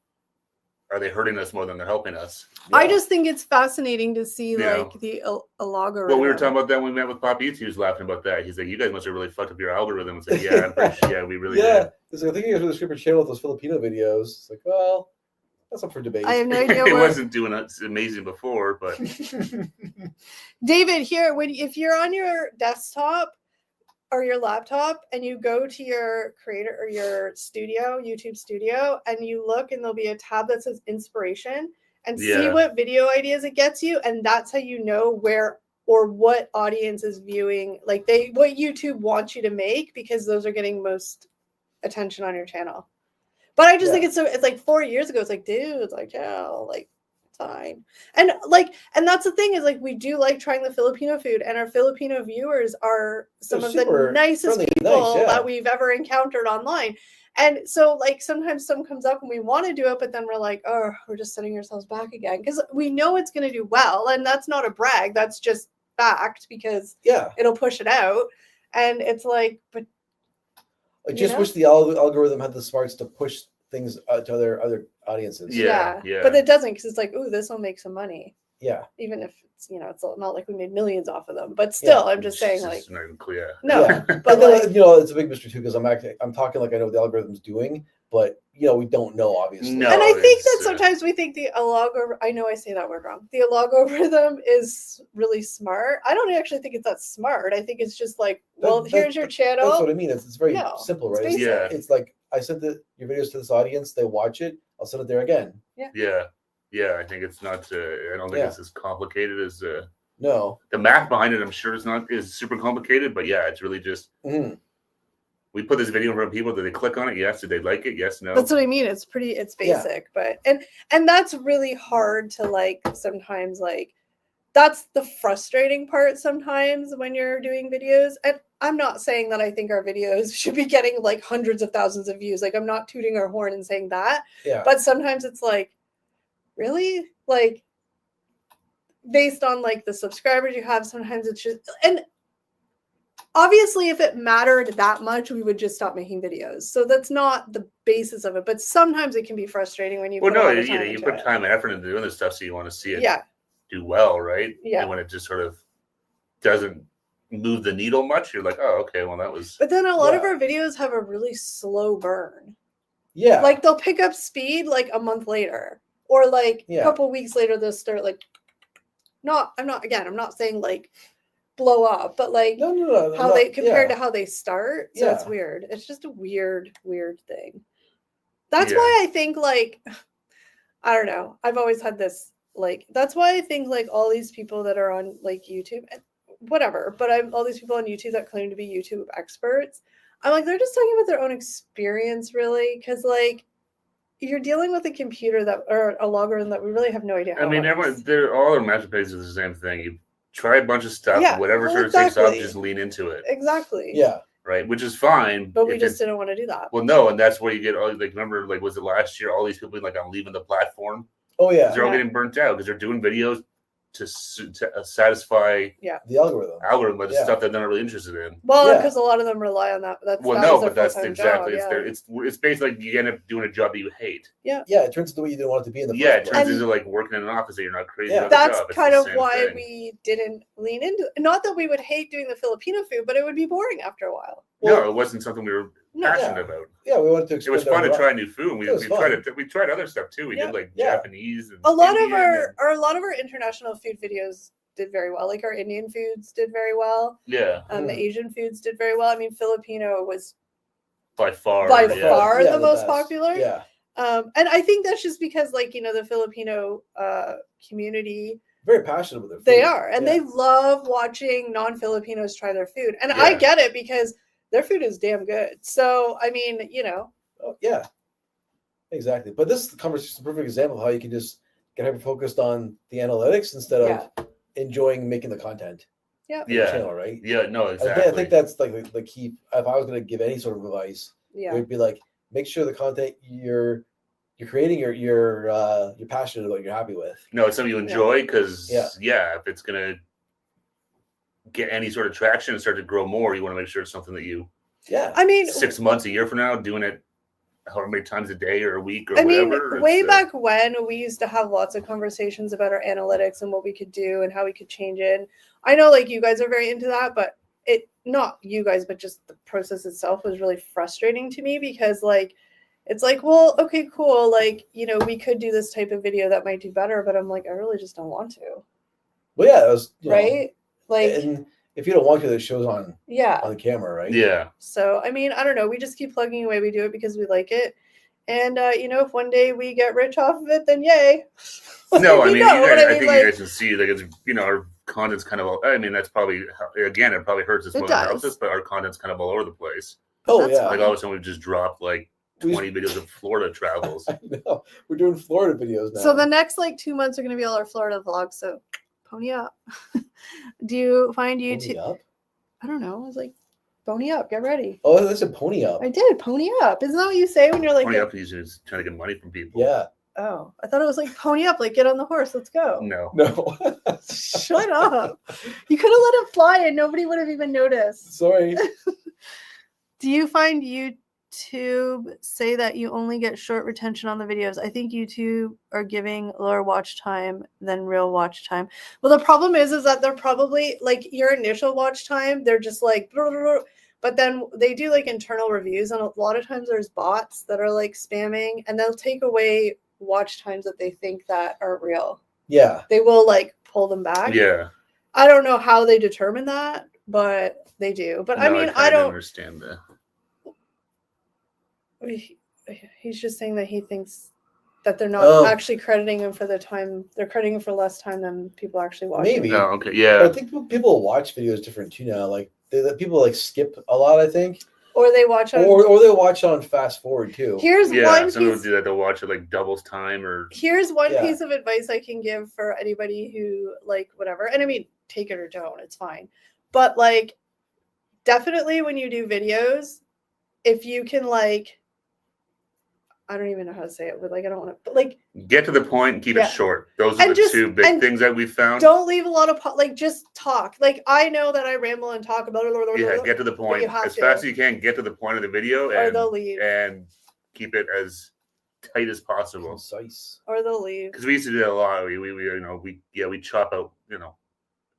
[SPEAKER 2] are they hurting us more than they're helping us?
[SPEAKER 3] I just think it's fascinating to see the algorithm.
[SPEAKER 2] Well, we were talking about that when we met with Pop YouTube. He was laughing about that. He's like, you guys must have really fucked up your algorithm. It's like, yeah, I'm pretty sure, we really did.
[SPEAKER 1] Because I think you guys were the super channel with those Filipino videos. It's like, well, That's up for debate.
[SPEAKER 3] I have no idea.
[SPEAKER 2] It wasn't doing amazing before, but
[SPEAKER 3] David, here, if you're on your desktop or your laptop and you go to your creator or your studio, YouTube studio, and you look, and there'll be a tab that says inspiration, and see what video ideas it gets you, and that's how you know where or what audience is viewing, like what YouTube wants you to make, because those are getting most attention on your channel. But I just think it's like 4 years ago, it's like, dude, it's like, yeah, like, fine. And that's the thing, is like, we do like trying the Filipino food, and our Filipino viewers are some of the nicest people that we've ever encountered online. And so, like, sometimes some comes up and we want to do it, but then we're like, oh, we're just setting ourselves back again, because we know it's going to do well, and that's not a brag, that's just fact, because it'll push it out. And it's like, but
[SPEAKER 1] I just wish the algorithm had the smarts to push things to other audiences.
[SPEAKER 2] Yeah.
[SPEAKER 3] But it doesn't, because it's like, ooh, this will make some money.
[SPEAKER 1] Yeah.
[SPEAKER 3] Even if it's, it's not like we made millions off of them, but still, I'm just saying, like,
[SPEAKER 1] but like, it's a big mystery too, because I'm talking like I know what the algorithm's doing, but we don't know, obviously.
[SPEAKER 3] No, and I think that sometimes we think the algorithm, I know I say that word wrong, the algorithm is really smart. I don't actually think it's that smart. I think it's just like, well, here's your channel.
[SPEAKER 1] That's what I mean. It's very simple, right?
[SPEAKER 3] It's
[SPEAKER 1] like, I sent your videos to this audience, they watch it, I'll send it there again.
[SPEAKER 2] Yeah, I think it's not. I don't think it's as complicated as.
[SPEAKER 1] No.
[SPEAKER 2] The math behind it, I'm sure, is super complicated, but it's really just. We put this video in front of people. Did they click on it? Yes. Did they like it? Yes. No.
[SPEAKER 3] That's what I mean. It's basic, but and that's really hard to, like, sometimes, like, that's the frustrating part sometimes when you're doing videos. And I'm not saying that I think our videos should be getting like hundreds of thousands of views. Like, I'm not tooting our horn and saying that.
[SPEAKER 1] Yeah.
[SPEAKER 3] But sometimes it's like, really? Like, based on like the subscribers you have, sometimes it's just, and obviously if it mattered that much, we would just stop making videos. So that's not the basis of it, but sometimes it can be frustrating when you
[SPEAKER 2] you put time and effort into doing this stuff, so you want to see it do well, right? And when it just sort of doesn't move the needle much, you're like, oh, okay, well, that was.
[SPEAKER 3] But then a lot of our videos have a really slow burn.
[SPEAKER 1] Yeah.
[SPEAKER 3] Like, they'll pick up speed like a month later, or like a couple weeks later, they'll start like, I'm not saying like blow up, but like how they compared to how they start. So it's weird. It's just a weird thing. That's why I think, like, I don't know. I've always had this, like, that's why I think like all these people that are on like YouTube, whatever, but all these people on YouTube that claim to be YouTube experts, I'm like, they're just talking about their own experience, really, because like, you're dealing with a computer or a logarithm that we really have no idea how.
[SPEAKER 2] I mean, all their master pages are the same thing. You try a bunch of stuff, whatever sort of takes off, just lean into it.
[SPEAKER 3] Exactly.
[SPEAKER 1] Yeah.
[SPEAKER 2] Right, which is fine.
[SPEAKER 3] But we just didn't want to do that.
[SPEAKER 2] Well, no, and that's where you get all, like, remember, like, was it last year? All these people being like, I'm leaving the platform.
[SPEAKER 1] Oh yeah.
[SPEAKER 2] They're all getting burnt out because they're doing videos to satisfy
[SPEAKER 1] the algorithm,
[SPEAKER 2] but the stuff that they're not really interested in.
[SPEAKER 3] Well, because a lot of them rely on that.
[SPEAKER 2] That's exactly job, it's basically like you end up doing a job that you hate.
[SPEAKER 3] Yeah.
[SPEAKER 1] It turns into what you didn't want it to be in the first
[SPEAKER 2] place. It turns into like working in an office that you're not crazy about.
[SPEAKER 3] That's kind of why we didn't lean into. Not that we would hate doing the Filipino food, but it would be boring after a while.
[SPEAKER 2] No, it wasn't something we were passionate about.
[SPEAKER 1] Yeah, we wanted to.
[SPEAKER 2] It was fun to try new food. We tried other stuff too. We did like Japanese and
[SPEAKER 3] a lot of our international food videos did very well. Like, our Indian foods did very well.
[SPEAKER 2] Yeah.
[SPEAKER 3] The Asian foods did very well. I mean, Filipino was
[SPEAKER 2] by far
[SPEAKER 3] the most popular.
[SPEAKER 1] Yeah.
[SPEAKER 3] And I think that's just because, like, the Filipino community,
[SPEAKER 1] very passionate with their food.
[SPEAKER 3] They are, and they love watching non-Filipinos try their food. And I get it, because their food is damn good. So, I mean,
[SPEAKER 1] Oh, yeah. Exactly. But this conversation is a perfect example of how you can just get hyper focused on the analytics instead of enjoying making the content. Channel, right?
[SPEAKER 2] Yeah, no, exactly.
[SPEAKER 1] I think that's like the key. If I was going to give any sort of advice, it would be like, make sure the content you're creating, you're passionate about, you're happy with.
[SPEAKER 2] No, it's something you enjoy, because if it's going to get any sort of traction and start to grow more, you want to make sure it's something that you.
[SPEAKER 1] Yeah.
[SPEAKER 3] I mean,
[SPEAKER 2] 6 months, a year from now, doing it however many times a day or a week or whatever.
[SPEAKER 3] Way back when, we used to have lots of conversations about our analytics and what we could do and how we could change it. And I know, like, you guys are very into that, but not you guys, but just the process itself was really frustrating to me, because, like, it's like, well, okay, cool. Like, we could do this type of video that might do better, but I'm like, I really just don't want to.
[SPEAKER 1] Well, yeah, it was,
[SPEAKER 3] right. Like,
[SPEAKER 1] and if you don't want to, it shows on the camera, right?
[SPEAKER 2] Yeah.
[SPEAKER 3] So, I mean, I don't know. We just keep plugging away. We do it because we like it. And, if one day we get rich off of it, then yay.
[SPEAKER 2] No, I mean, I think you guys can see, like, it's, our content's kind of, I mean, that's probably, again, it probably hurts us more than helps us, but our content's kind of all over the place.
[SPEAKER 1] Oh, yeah.
[SPEAKER 2] Like, all of a sudden, we've just dropped, like, 20 videos of Florida travels.
[SPEAKER 1] I know. We're doing Florida videos now.
[SPEAKER 3] So the next, 2 months are going to be all our Florida vlogs, so pony up. Do you find YouTube?
[SPEAKER 1] Pony up?
[SPEAKER 3] I don't know. I was like, pony up, get ready.
[SPEAKER 1] Oh, that's a pony up.
[SPEAKER 3] I did, pony up. Isn't that what you say when you're like...
[SPEAKER 2] Pony up is trying to get money from people.
[SPEAKER 1] Yeah.
[SPEAKER 3] Oh, I thought it was like pony up, like get on the horse, let's go.
[SPEAKER 2] No.
[SPEAKER 3] Shut up. You could have let it fly and nobody would have even noticed.
[SPEAKER 1] Sorry.
[SPEAKER 3] Do you find YouTube say that you only get short retention on the videos? I think YouTube are giving lower watch time than real watch time. Well, the problem is that they're probably like your initial watch time, they're just like, blah, blah, blah. But then they do like internal reviews, and a lot of times there's bots that are like spamming, and they'll take away watch times that they think that are real.
[SPEAKER 1] Yeah.
[SPEAKER 3] They will like pull them back.
[SPEAKER 2] Yeah.
[SPEAKER 3] I don't know how they determine that, but they do. But I mean, I don't
[SPEAKER 2] understand that.
[SPEAKER 3] He's just saying that he thinks that they're not actually crediting him for the time. They're crediting him for less time than people actually watch.
[SPEAKER 1] Maybe.
[SPEAKER 2] No, okay. Yeah.
[SPEAKER 1] But I think people watch videos different too now. Like people like skip a lot, I think.
[SPEAKER 3] Or they watch on,
[SPEAKER 1] or they watch on fast forward too.
[SPEAKER 3] Here's one
[SPEAKER 2] some people do that. They'll watch it like doubles time or.
[SPEAKER 3] Here's one piece of advice I can give for anybody who like whatever. And I mean, take it or don't. It's fine. But like, definitely when you do videos, if you can like, I don't even know how to say it, but like I don't want to. But like,
[SPEAKER 2] get to the point and keep it short. Those are the two big things that we found.
[SPEAKER 3] Don't leave a lot of like just talk. Like I know that I ramble and talk about it.
[SPEAKER 2] Yeah, get to the point as fast as you can. Get to the point of the video,
[SPEAKER 3] or they'll leave,
[SPEAKER 2] and keep it as tight as possible.
[SPEAKER 1] Concise.
[SPEAKER 3] Or they'll leave.
[SPEAKER 2] Because we used to do that a lot. We chop out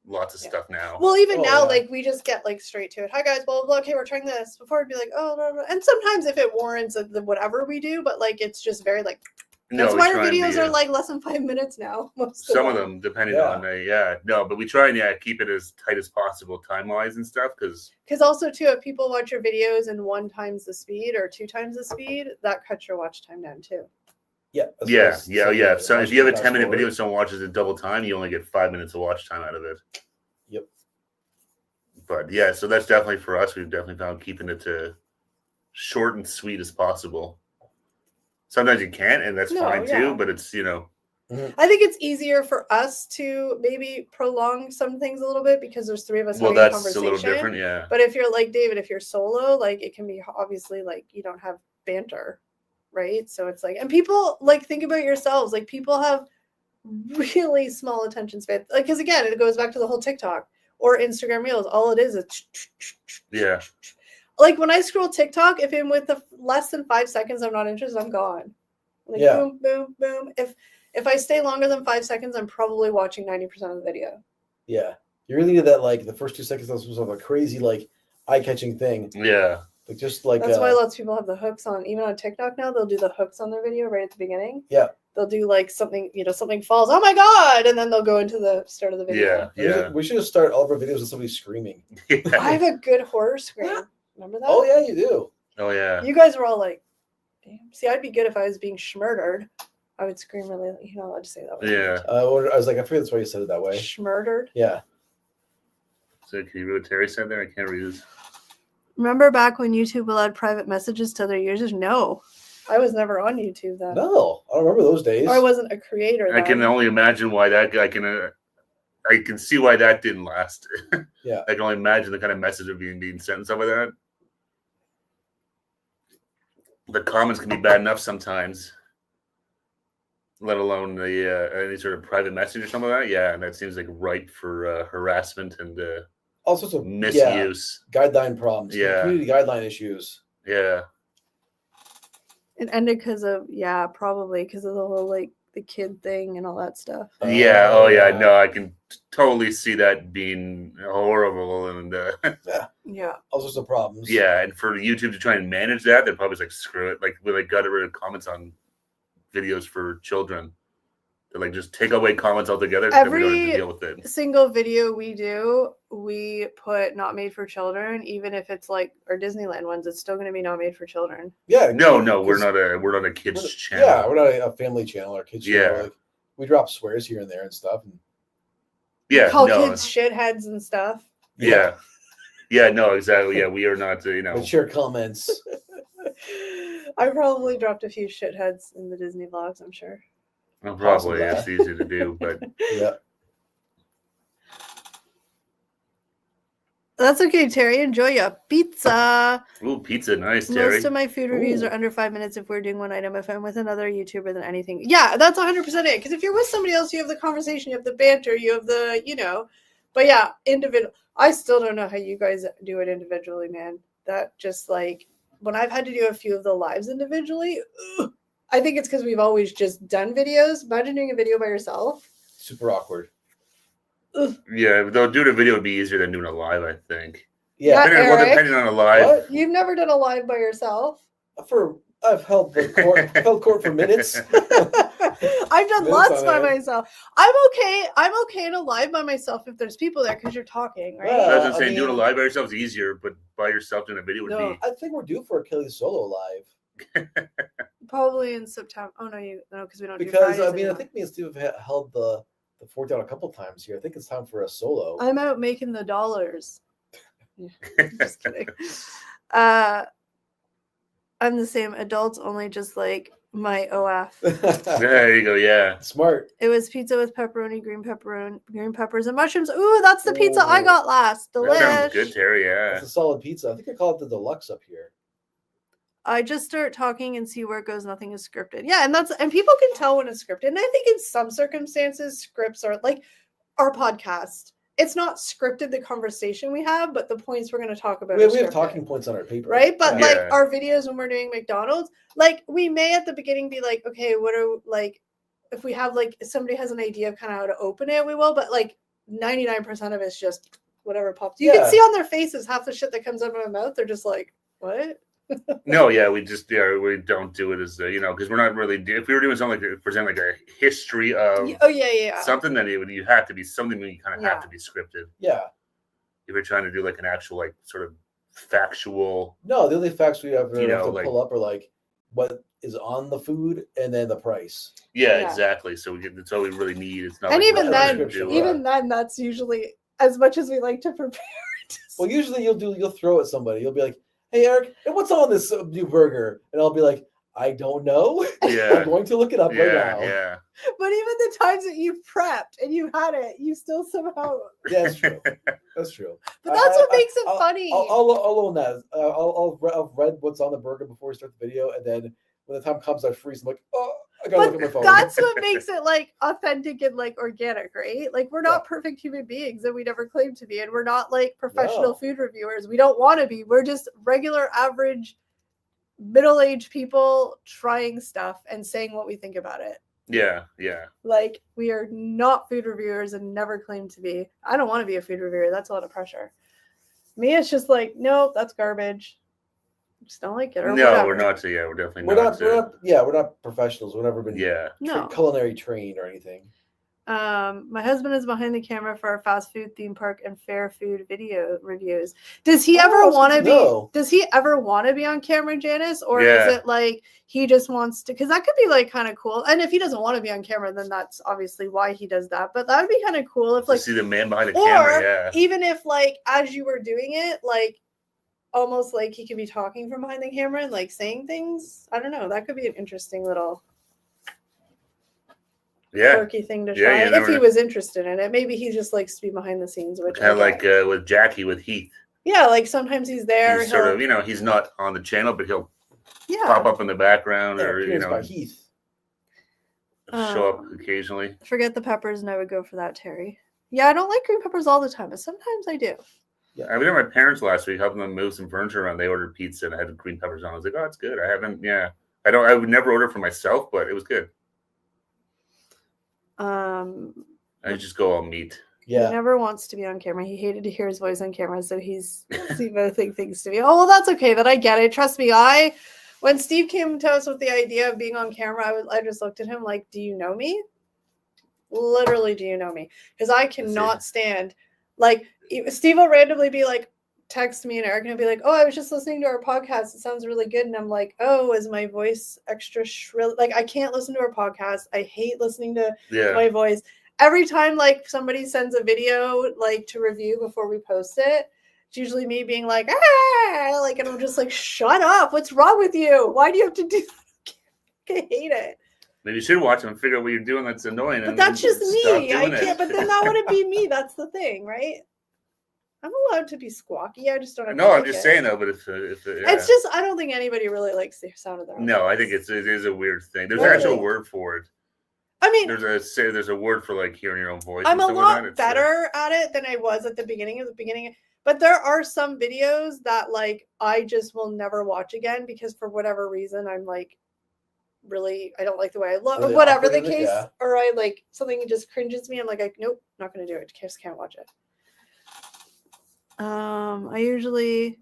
[SPEAKER 2] lots of stuff now.
[SPEAKER 3] Well, even now, like we just get like straight to it. Hi guys, blah blah blah. Okay, we're trying this. Before it'd be like, oh, blah, blah. And sometimes if it warrants the whatever we do, but like it's just very like. That's why our videos are like less than 5 minutes now.
[SPEAKER 2] Some of them, depending on but we try and keep it as tight as possible time wise and stuff because
[SPEAKER 3] also too, if people watch your videos in 1 times the speed or 2 times the speed, that cuts your watch time down too.
[SPEAKER 1] Yeah.
[SPEAKER 2] So if you have a 10-minute video and someone watches it double time, you only get 5 minutes of watch time out of it.
[SPEAKER 1] Yep.
[SPEAKER 2] But yeah, so that's definitely for us. We've definitely found keeping it to short and sweet as possible. Sometimes you can't, and that's fine too. But it's
[SPEAKER 3] I think it's easier for us to maybe prolong some things a little bit because there's 3 of us having
[SPEAKER 2] a
[SPEAKER 3] conversation.
[SPEAKER 2] Well, that's a little different, yeah.
[SPEAKER 3] But if you're like David, if you're solo, like it can be obviously like you don't have banter, right? So it's like, and people like think about yourselves. Like people have really small attention span. Like because again, it goes back to the whole TikTok or Instagram Reels. All it is
[SPEAKER 2] yeah.
[SPEAKER 3] Like when I scroll TikTok, if I'm with less than 5 seconds, I'm not interested. I'm gone. Like boom, boom, boom. If I stay longer than 5 seconds, I'm probably watching 90% of the video.
[SPEAKER 1] Yeah, you really did that. Like the first 2 seconds, that was a crazy, like eye-catching thing.
[SPEAKER 2] Yeah,
[SPEAKER 1] like just like
[SPEAKER 3] that's why lots of people have the hooks on. Even on TikTok now, they'll do the hooks on their video right at the beginning.
[SPEAKER 1] Yeah,
[SPEAKER 3] they'll do like something, something falls. Oh my god! And then they'll go into the start of the video.
[SPEAKER 2] Yeah.
[SPEAKER 1] We should just start all of our videos with somebody screaming.
[SPEAKER 3] I have a good horror scream. Remember that?
[SPEAKER 1] Oh yeah, you do.
[SPEAKER 2] Oh yeah.
[SPEAKER 3] You guys were all like, "Damn." See, I'd be good if I was being schmurdered. I would scream really. You're not allowed to say that way.
[SPEAKER 2] Yeah.
[SPEAKER 1] I was like, I forget that's why you said it that way.
[SPEAKER 3] Schmurdered.
[SPEAKER 1] Yeah.
[SPEAKER 2] So can you read what Terry said there? I can't read this.
[SPEAKER 3] Remember back when YouTube allowed private messages to their users? No, I was never on YouTube then.
[SPEAKER 1] No, I don't remember those days.
[SPEAKER 3] Or I wasn't a creator.
[SPEAKER 2] I can only imagine why that guy can. I can see why that didn't last.
[SPEAKER 1] Yeah.
[SPEAKER 2] I can only imagine the kind of message of being sent and stuff like that. The comments can be bad enough sometimes, let alone the any sort of private message or something like that. Yeah, and that seems like ripe for harassment and
[SPEAKER 1] all sorts of
[SPEAKER 2] misuse,
[SPEAKER 1] guideline problems, community guideline issues.
[SPEAKER 2] Yeah,
[SPEAKER 3] it ended probably because of the whole like the kid thing and all that stuff.
[SPEAKER 2] Yeah. Oh yeah. No, I can totally see that being horrible and
[SPEAKER 3] yeah.
[SPEAKER 1] all sorts of problems.
[SPEAKER 2] Yeah, and for YouTube to try and manage that, they're probably like, screw it. Like, we like got rid of comments on videos for children. They're like, just take away comments altogether.
[SPEAKER 3] Every
[SPEAKER 2] we don't have to deal with it.
[SPEAKER 3] Single video we do, we put not made for children. Even if it's like our Disneyland ones, it's still going to be not made for children.
[SPEAKER 1] Yeah.
[SPEAKER 2] No, we're not a kids channel.
[SPEAKER 1] Yeah, we're not a family channel or kids channel. Like, we drop swears here and there and stuff. And
[SPEAKER 3] we call kids shitheads and stuff.
[SPEAKER 2] Yeah. Yeah, no, exactly. Yeah, we are not,
[SPEAKER 1] But share comments.
[SPEAKER 3] I probably dropped a few shitheads in the Disney vlogs, I'm sure.
[SPEAKER 2] Well, probably. It's easy to do, but.
[SPEAKER 1] Yeah.
[SPEAKER 3] That's okay, Terry. Enjoy your pizza.
[SPEAKER 2] Ooh, pizza. Nice, Terry.
[SPEAKER 3] Most of my food reviews are under 5 minutes if we're doing one item. If I'm with another YouTuber, then anything. Yeah, that's 100% it. Because if you're with somebody else, you have the conversation, you have the banter, you have the, But yeah, individual. I still don't know how you guys do it individually, man. That just like, when I've had to do a few of the lives individually, I think it's because we've always just done videos. Imagine doing a video by yourself.
[SPEAKER 1] Super awkward.
[SPEAKER 2] Yeah, though doing a video would be easier than doing a live, I think.
[SPEAKER 1] Yeah.
[SPEAKER 2] Depending on a live.
[SPEAKER 1] What?
[SPEAKER 3] You've never done a live by yourself?
[SPEAKER 1] I've held the court for minutes.
[SPEAKER 3] I've done lots by myself. I'm okay in a live by myself if there's people there because you're talking, right?
[SPEAKER 2] I was gonna say doing a live by yourself is easier, but by yourself doing a video would be.
[SPEAKER 1] I think we're due for a Kelly solo live.
[SPEAKER 3] Probably in September. Oh no, because we don't.
[SPEAKER 1] Because I think me and Steve have held the fort down a couple times here. I think it's time for a solo.
[SPEAKER 3] I'm out making the dollars. Just kidding. I'm the same. Adults only, just like my OF.
[SPEAKER 2] There you go. Yeah.
[SPEAKER 1] Smart.
[SPEAKER 3] It was pizza with pepperoni, green peppers, and mushrooms. Ooh, that's the pizza I got last. Delish.
[SPEAKER 2] That sounds good, Terry. Yeah.
[SPEAKER 1] It's a solid pizza. I think I call it the deluxe up here.
[SPEAKER 3] I just start talking and see where it goes. Nothing is scripted. Yeah, and people can tell when it's scripted. And I think in some circumstances, scripts are like our podcast. It's not scripted, the conversation we have, but the points we're going to talk about.
[SPEAKER 1] We have talking points on our paper.
[SPEAKER 3] Right? But like our videos when we're doing McDonald's, like we may at the beginning be like, okay, if we have like, if somebody has an idea of kind of how to open it, we will. But like 99% of it's just whatever pops. You can see on their faces half the shit that comes out of my mouth. They're just like, what?
[SPEAKER 2] No, yeah, we don't do it as because we're not really. If we were doing something like present like a history of something, then you have to be something that you kind of have to be scripted.
[SPEAKER 1] Yeah.
[SPEAKER 2] If you're trying to do like an actual like sort of factual.
[SPEAKER 1] No, the only facts we have to pull up are like what is on the food and then the price.
[SPEAKER 2] Yeah. Exactly. So that's all we really need. It's not.
[SPEAKER 3] And
[SPEAKER 2] like
[SPEAKER 3] even then, that's usually as much as we like to prepare.
[SPEAKER 1] Well, usually you'll throw at somebody. You'll be like, hey, Eric, what's on this new burger? And I'll be like, I don't know.
[SPEAKER 2] Yeah.
[SPEAKER 1] I'm going to look it up right now.
[SPEAKER 2] Yeah.
[SPEAKER 3] But even the times that you've prepped and you had it, you still somehow.
[SPEAKER 1] Yeah, that's true. That's true.
[SPEAKER 3] But that's what makes it funny.
[SPEAKER 1] I'll own that. I've read what's on the burger before we start the video, and then when the time comes, I freeze. I'm like, oh, I gotta look at my phone.
[SPEAKER 3] That's what makes it like authentic and like organic, right? Like we're not perfect human beings, and we never claim to be, and we're not like professional food reviewers. We don't want to be. We're just regular, average, middle-aged people trying stuff and saying what we think about it.
[SPEAKER 2] Yeah.
[SPEAKER 3] Like we are not food reviewers and never claim to be. I don't want to be a food reviewer. That's a lot of pressure. Me, it's just like, nope, that's garbage. Just don't like it. Or
[SPEAKER 2] no,
[SPEAKER 3] whatever.
[SPEAKER 2] we're not. We're definitely not.
[SPEAKER 1] We're not professionals. We've never been
[SPEAKER 3] no
[SPEAKER 1] culinary trained or anything.
[SPEAKER 3] My husband is behind the camera for our fast food theme park and fair food video reviews. Does he ever want to be? Does he ever want to be on camera, Janice, or is it like he just wants to? Because that could be like kind of cool. And if he doesn't want to be on camera, then that's obviously why he does that. But that would be kind of cool if like
[SPEAKER 2] see the man behind the camera. Yeah.
[SPEAKER 3] Even if like as you were doing it, like. Almost like he could be talking from behind the camera and like saying things. I don't know. That could be an interesting little quirky thing to try if he was interested in it. Maybe he just likes to be behind the scenes, which
[SPEAKER 2] kind of like with Jackie with Heath.
[SPEAKER 3] Yeah, like sometimes he's there.
[SPEAKER 2] He's sort of he's not on the channel, but he'll pop up in the background or
[SPEAKER 1] by Heath.
[SPEAKER 2] Show up occasionally.
[SPEAKER 3] Forget the peppers, and I would go for that, Terry. Yeah, I don't like green peppers all the time, but sometimes I do.
[SPEAKER 2] Yeah, I was at my parents last week helping them move some furniture around. They ordered pizza and I had green peppers on. I was like, oh, it's good. I would never order for myself, but it was good. I just go all meat.
[SPEAKER 1] Yeah.
[SPEAKER 3] He never wants to be on camera. He hated to hear his voice on camera, so he's devoting things to me. Oh, well, that's okay. That I get it. Trust me. When Steve came to us with the idea of being on camera, I just looked at him like, do you know me? Literally, do you know me? Because I cannot stand, like, Steve will randomly be like, text me and Eric and be like, oh, I was just listening to our podcast. It sounds really good. And I'm like, oh, is my voice extra shrill? Like, I can't listen to our podcast. I hate listening to my voice. Every time, like, somebody sends a video, like, to review before we post it, it's usually me being like, like, and I'm just like, shut up. What's wrong with you? Why do you have to do that? I hate it.
[SPEAKER 2] Maybe you should watch them and figure out what you're doing that's annoying.
[SPEAKER 3] But that's just me. I can't, but then that wouldn't be me. That's the thing, right? I'm allowed to be squawky. I just don't have to
[SPEAKER 2] I'm just saying, though, but if
[SPEAKER 3] it's just, I don't think anybody really likes the sound of their own voice.
[SPEAKER 2] I think it is a weird thing. There's an actual word for it.
[SPEAKER 3] I mean,
[SPEAKER 2] there's a word for like hearing your own voice.
[SPEAKER 3] I'm a lot better at it than I was at the beginning. But there are some videos that like I just will never watch again because for whatever reason I'm like really I don't like the way I look, whatever the case, or I like something just cringes me. I'm like, nope, not gonna do it. Just can't watch it. I usually.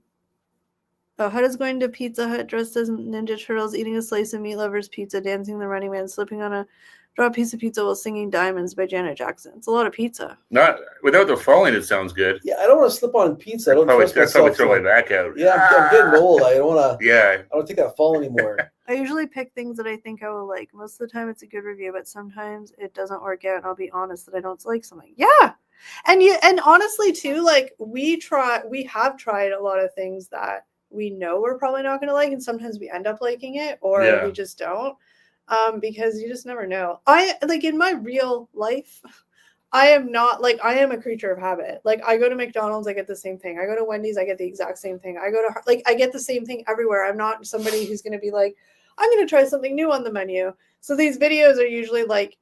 [SPEAKER 3] Oh, how does going to Pizza Hut dressed as Ninja Turtles, eating a slice of Meat Lover's pizza, dancing the Running Man, slipping on a draw piece of pizza while singing Diamonds by Janet Jackson? It's a lot of pizza.
[SPEAKER 2] Not without the falling, it sounds good.
[SPEAKER 1] Yeah, I don't want to slip on pizza. I don't trust
[SPEAKER 2] that's
[SPEAKER 1] myself.
[SPEAKER 2] Throw my back out.
[SPEAKER 1] Yeah, I'm getting old. I don't want to.
[SPEAKER 2] Yeah.
[SPEAKER 1] I don't take that fall anymore.
[SPEAKER 3] I usually pick things that I think I will like. Most of the time, it's a good review, but sometimes it doesn't work out. And I'll be honest that I don't like something. Yeah, and honestly too, like we have tried a lot of things that we know we're probably not going to like, and sometimes we end up liking it, or we just don't, because you just never know. I like in my real life, I am not like I am a creature of habit. Like I go to McDonald's, I get the same thing. I go to Wendy's, I get the exact same thing. I go to like I get the same thing everywhere. I'm not somebody who's going to be like, I'm going to try something new on the menu. So these videos are usually like,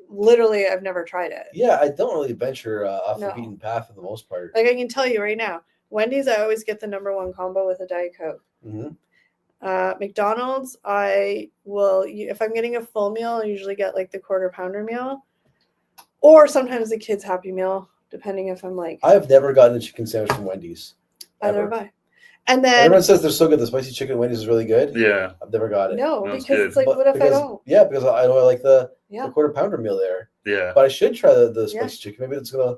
[SPEAKER 3] literally, I've never tried it.
[SPEAKER 1] Yeah, I don't really venture off the beaten path for the most part.
[SPEAKER 3] Like I can tell you right now, Wendy's, I always get the #1 combo with a Diet Coke. Mm-hmm. McDonald's, I will, if I'm getting a full meal, I usually get like the quarter pounder meal, or sometimes the kids Happy Meal, depending if I'm like.
[SPEAKER 1] I've never gotten a chicken sandwich from Wendy's.
[SPEAKER 3] Either have I. And then
[SPEAKER 1] everyone says they're so good. The spicy chicken at Wendy's is really good.
[SPEAKER 2] Yeah,
[SPEAKER 1] I've never got it.
[SPEAKER 3] No, because it's like, what if I don't?
[SPEAKER 1] Yeah, because I know I like the quarter pounder meal there.
[SPEAKER 2] Yeah,
[SPEAKER 1] but I should try the spicy chicken. Maybe it's gonna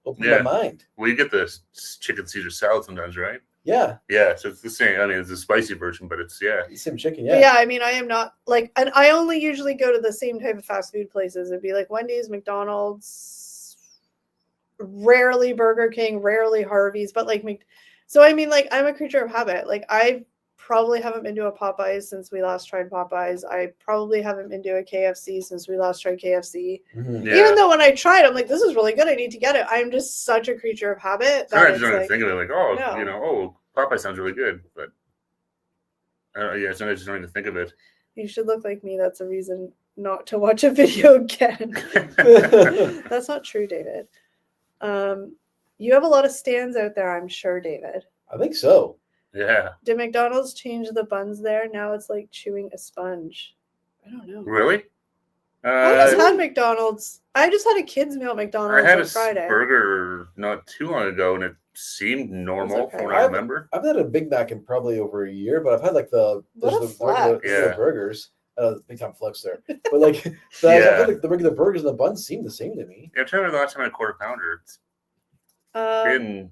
[SPEAKER 1] open my mind.
[SPEAKER 2] Well, you get the chicken Caesar salad sometimes, right?
[SPEAKER 1] Yeah.
[SPEAKER 2] Yeah, so it's the same. I mean, it's a spicy version, but it's
[SPEAKER 1] the same chicken. Yeah.
[SPEAKER 3] Yeah, I mean, I am not like, and I only usually go to the same type of fast food places. It'd be like Wendy's, McDonald's, rarely Burger King, rarely Harvey's, but like so I mean, like I'm a creature of habit. Like I probably haven't been to a Popeyes since we last tried Popeyes. I probably haven't been to a KFC since we last tried KFC. Mm-hmm. Yeah. Even though when I tried, I'm like, this is really good. I need to get it. I'm just such a creature of habit.
[SPEAKER 2] I just don't think of it like, Popeye sounds really good, but sometimes I just don't even think of it.
[SPEAKER 3] You should look like me. That's a reason not to watch a video again. That's not true, David. You have a lot of stands out there, I'm sure, David.
[SPEAKER 1] I think so.
[SPEAKER 2] Yeah.
[SPEAKER 3] Did McDonald's change the buns there? Now it's like chewing a sponge. I don't know.
[SPEAKER 2] Really?
[SPEAKER 3] I just had McDonald's. I just had a kids meal at McDonald's on Friday.
[SPEAKER 2] I had a burger not too long ago, and it seemed normal from what I remember.
[SPEAKER 1] I've had a Big Mac in probably over a year, but I've had like the burgers. Big time flex there. But like, I feel like the regular burgers and the buns seem the same to me.
[SPEAKER 2] Yeah, I'm trying to remember the last time I had a quarter pounder. It's been...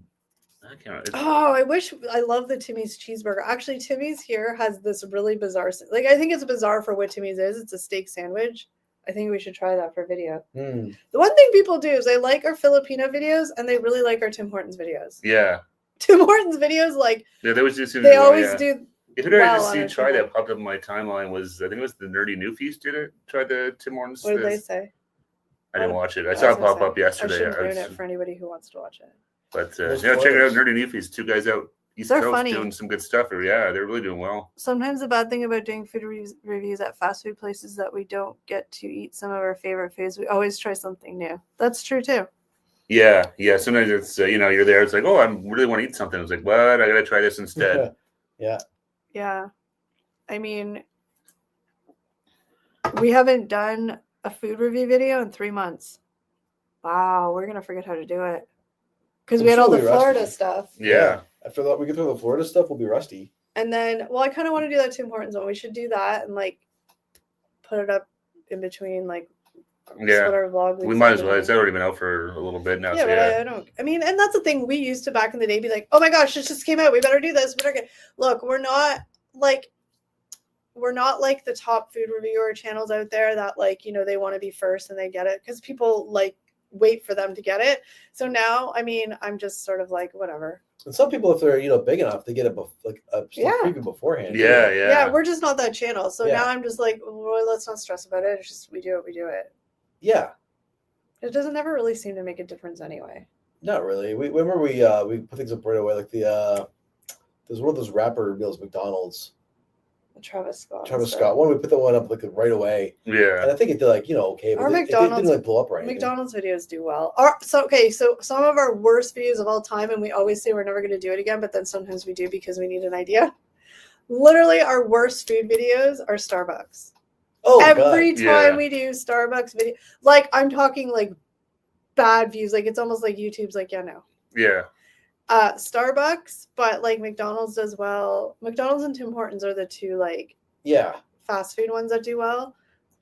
[SPEAKER 3] I wish. I love the Timmy's cheeseburger. Actually, Timmy's here has this really bizarre, like I think it's bizarre for what Timmy's is. It's a steak sandwich. I think we should try that for video. The one thing people do is they like our Filipino videos and they really like our Tim Hortons videos.
[SPEAKER 2] Yeah.
[SPEAKER 3] Tim Hortons videos, like
[SPEAKER 2] they always do. If you ever try that popped up in my timeline was I think it was the Nerdy New Feast did it. Tried the Tim Hortons.
[SPEAKER 3] What did they say?
[SPEAKER 2] I didn't watch it. I saw it pop up yesterday.
[SPEAKER 3] I shouldn't ruin it for anybody who wants to watch it.
[SPEAKER 2] But check it out, Nerdy New Feast. 2 guys out East Coast doing some good stuff. Yeah, they're really doing well.
[SPEAKER 3] Sometimes the bad thing about doing food reviews at fast food places is that we don't get to eat some of our favorite foods. We always try something new. That's true too.
[SPEAKER 2] Yeah. Sometimes it's you're there. It's like, oh, I really want to eat something. It's like, what? I gotta try this instead.
[SPEAKER 3] Yeah. I mean, we haven't done a food review video in 3 months. Wow, we're gonna forget how to do it because we had all the Florida stuff.
[SPEAKER 2] Yeah.
[SPEAKER 1] After that, we get through the Florida stuff, we'll be rusty.
[SPEAKER 3] And then, well, I kind of want to do that Tim Hortons one. We should do that and like put it up in between, like.
[SPEAKER 2] Yeah, we might as well. It's already been out for a little bit now.
[SPEAKER 3] Yeah,
[SPEAKER 2] so
[SPEAKER 3] but I don't. I mean, and that's the thing we used to back in the day. Be like, oh my gosh, it just came out. We better do this. We better get. Look, we're not like the top food reviewer channels out there that like they want to be first and they get it because people like wait for them to get it. So now, I mean, I'm just sort of like whatever.
[SPEAKER 1] And some people, if they're big enough, they get it like a preview beforehand.
[SPEAKER 2] Yeah.
[SPEAKER 3] We're just not that channel. So now I'm just like, well, let's not stress about it. It's just we do it.
[SPEAKER 1] Yeah.
[SPEAKER 3] It doesn't ever really seem to make a difference anyway.
[SPEAKER 1] Not really. We remember we put things up right away. Like there's one of those rapper meals, McDonald's.
[SPEAKER 3] Travis Scott
[SPEAKER 1] one. We put that one up like right away.
[SPEAKER 2] Yeah.
[SPEAKER 1] And I think it did like okay, but it didn't like blow up right.
[SPEAKER 3] McDonald's videos do well. So some of our worst videos of all time, and we always say we're never going to do it again, but then sometimes we do because we need an idea. Literally, our worst food videos are Starbucks. Oh, every time we do Starbucks video, like I'm talking like bad views, like it's almost like YouTube's like, no.
[SPEAKER 2] Yeah.
[SPEAKER 3] Starbucks, but like McDonald's does well. McDonald's and Tim Hortons are the two like fast food ones that do well,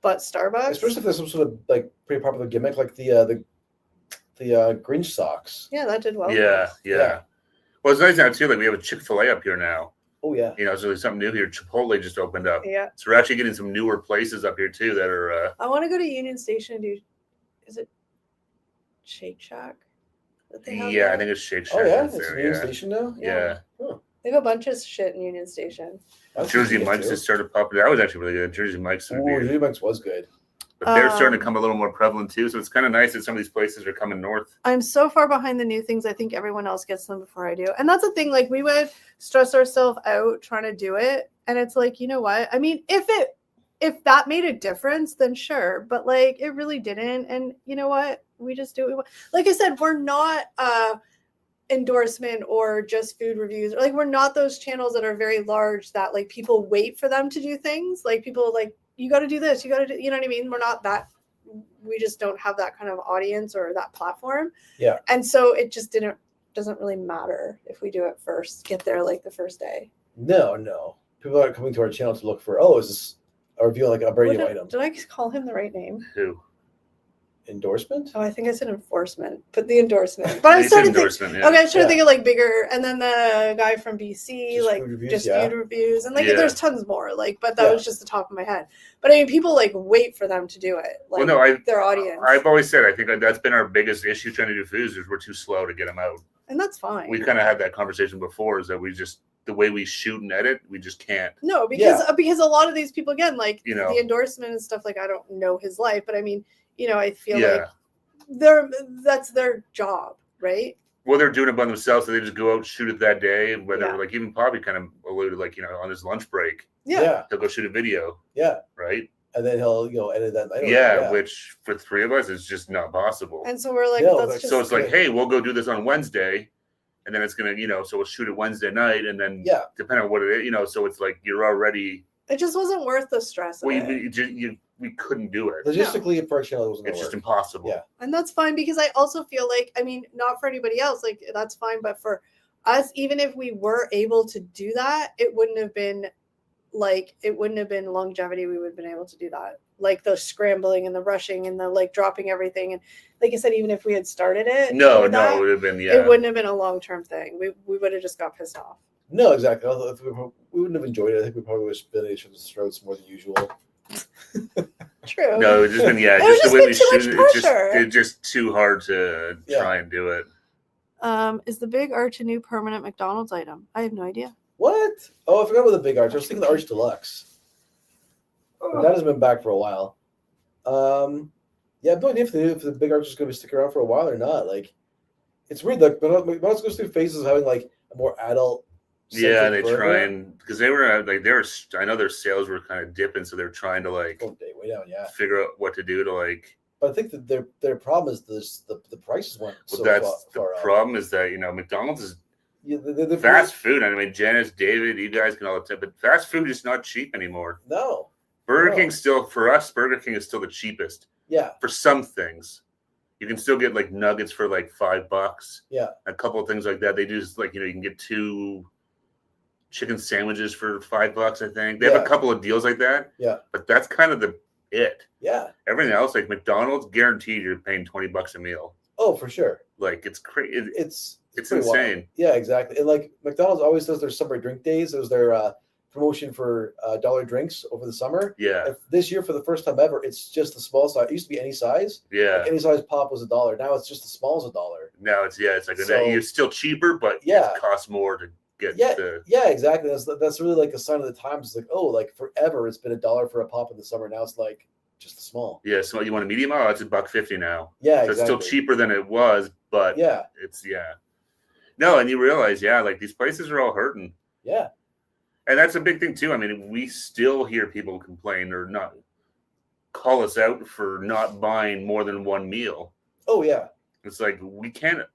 [SPEAKER 3] but Starbucks,
[SPEAKER 1] especially if there's some sort of like pretty popular gimmick, like the Grinch socks.
[SPEAKER 3] Yeah, that did well.
[SPEAKER 2] Yeah. Well, it's nice now too. Like we have a Chick-fil-A up here now.
[SPEAKER 1] Oh yeah.
[SPEAKER 2] It's really something new here. Chipotle just opened up.
[SPEAKER 3] Yeah.
[SPEAKER 2] So we're actually getting some newer places up here too that are.
[SPEAKER 3] I want to go to Union Station and do. Is it Shake Shack?
[SPEAKER 2] Yeah, I think it's Shake Shack.
[SPEAKER 1] Oh yeah, it's Union Station now.
[SPEAKER 2] Yeah.
[SPEAKER 3] Huh. They have a bunch of shit in Union Station.
[SPEAKER 2] Jersey Mike's just started popping. That was actually really good. Jersey Mike's.
[SPEAKER 1] Jersey Mike's was good.
[SPEAKER 2] But they're starting to come a little more prevalent too. So it's kind of nice that some of these places are coming north.
[SPEAKER 3] I'm so far behind the new things. I think everyone else gets them before I do. And that's the thing. Like we would stress ourselves out trying to do it. And it's like, you know what? I mean, if that made a difference, then sure. But like it really didn't. And you know what? We just do it. Like I said, we're not endorsement or just food reviews. Like we're not those channels that are very large that like people wait for them to do things. Like people like, you got to do this. You got to do, you know what I mean? We're not that, we just don't have that kind of audience or that platform.
[SPEAKER 1] Yeah.
[SPEAKER 3] And so it just doesn't really matter if we do it first, get there like the first day.
[SPEAKER 1] No. People are coming to our channel to look for, is this a review like a brand new item?
[SPEAKER 3] Did I call him the right name?
[SPEAKER 2] Who?
[SPEAKER 1] Endorsement?
[SPEAKER 3] Oh, I think I said enforcement, but the endorsement. But I started thinking, I was trying to think of like bigger, and then the guy from BC, food reviews, and like there's tons more. Like, but that was just the top of my head. But I mean, people like wait for them to do it. Like, their audience.
[SPEAKER 2] I've always said I think that's been our biggest issue trying to do foods is we're too slow to get them out.
[SPEAKER 3] And that's fine.
[SPEAKER 2] We kind of had that conversation before. Is that we just the way we shoot and edit, we just can't.
[SPEAKER 3] No, because a lot of these people again, like the endorsement and stuff. Like I don't know his life, but I mean. I feel like that's their job, right?
[SPEAKER 2] Well, they're doing it by themselves, so they just go out and shoot it that day. Whether like even Bobby kind of alluded, like on his lunch break, he'll go shoot a video, right,
[SPEAKER 1] and then he'll edit that night.
[SPEAKER 2] Which for three of us is just not possible.
[SPEAKER 3] And so we're like,
[SPEAKER 2] so it's like, hey, we'll go do this on Wednesday, and then it's gonna, so we'll shoot it Wednesday night, and then depending on what it is, so it's like you're already.
[SPEAKER 3] It just wasn't worth the stress.
[SPEAKER 2] We couldn't do it.
[SPEAKER 1] Logistically, for our channel, it wasn't.
[SPEAKER 2] It's just impossible.
[SPEAKER 1] Yeah,
[SPEAKER 3] and that's fine because I also feel like, I mean, not for anybody else, like that's fine, but for us, even if we were able to do that, it wouldn't have been longevity. We would have been able to do that, like the scrambling and the rushing and the like dropping everything, and like I said, even if we had started it, it
[SPEAKER 2] would have been
[SPEAKER 3] it wouldn't have been a long-term thing. We would have just got pissed off.
[SPEAKER 1] No, exactly. We wouldn't have enjoyed it. I think we probably would have spit at each other's throats more than usual.
[SPEAKER 3] True.
[SPEAKER 2] No, it's just been just the way we shoot it. It's just too hard to try and do it.
[SPEAKER 3] Is the Big Arch a new permanent McDonald's item? I have no idea.
[SPEAKER 1] What? Oh, I forgot about the Big Arch. I was thinking the Arch Deluxe. That has been back for a while. I have no idea if the Big Arch is going to stick around for a while or not. Like, it's weird. Like, McDonald's goes through phases of having like a more adult.
[SPEAKER 2] Yeah, they try and because they were like I know their sales were kind of dipping, so they're trying to like
[SPEAKER 1] way down,
[SPEAKER 2] figure out what to do to like.
[SPEAKER 1] But I think that their problem is the prices went so
[SPEAKER 2] that's
[SPEAKER 1] far
[SPEAKER 2] the problem is that McDonald's is the fast food. I mean, Janice, David, you guys can all tip, but fast food is not cheap anymore.
[SPEAKER 1] No,
[SPEAKER 2] Burger King still for us. Burger King is still the cheapest.
[SPEAKER 1] Yeah,
[SPEAKER 2] for some things. You can still get like nuggets for like $5.
[SPEAKER 1] Yeah.
[SPEAKER 2] A couple of things like that. They do like, you can get 2 chicken sandwiches for $5, I think. They have a couple of deals like that.
[SPEAKER 1] Yeah.
[SPEAKER 2] But that's kind of it.
[SPEAKER 1] Yeah.
[SPEAKER 2] Everything else, like McDonald's, guaranteed you're paying $20 a meal.
[SPEAKER 1] Oh, for sure.
[SPEAKER 2] Like it's crazy.
[SPEAKER 1] It's
[SPEAKER 2] insane.
[SPEAKER 1] Wild. Yeah, exactly. And like McDonald's always does their summer drink days. It was their promotion for dollar drinks over the summer.
[SPEAKER 2] Yeah.
[SPEAKER 1] This year, for the first time ever, it's just the small size. It used to be any size.
[SPEAKER 2] Yeah.
[SPEAKER 1] Like any size pop was $1. Now it's just the small is $1.
[SPEAKER 2] Now it's like it's still cheaper, but it costs more to get.
[SPEAKER 1] Yeah, exactly. That's really like a sign of the times. It's like, oh, like forever it's been $1 for a pop in the summer. Now it's like just the small.
[SPEAKER 2] Yeah. So you want a medium? Oh, it's $1.50 now.
[SPEAKER 1] Yeah,
[SPEAKER 2] so exactly. It's still cheaper than it was, but it's No, and you realize, like these places are all hurting.
[SPEAKER 1] Yeah.
[SPEAKER 2] And that's a big thing too. I mean, we still hear people complain or not call us out for not buying more than one meal.
[SPEAKER 1] Oh yeah.
[SPEAKER 2] It's like we're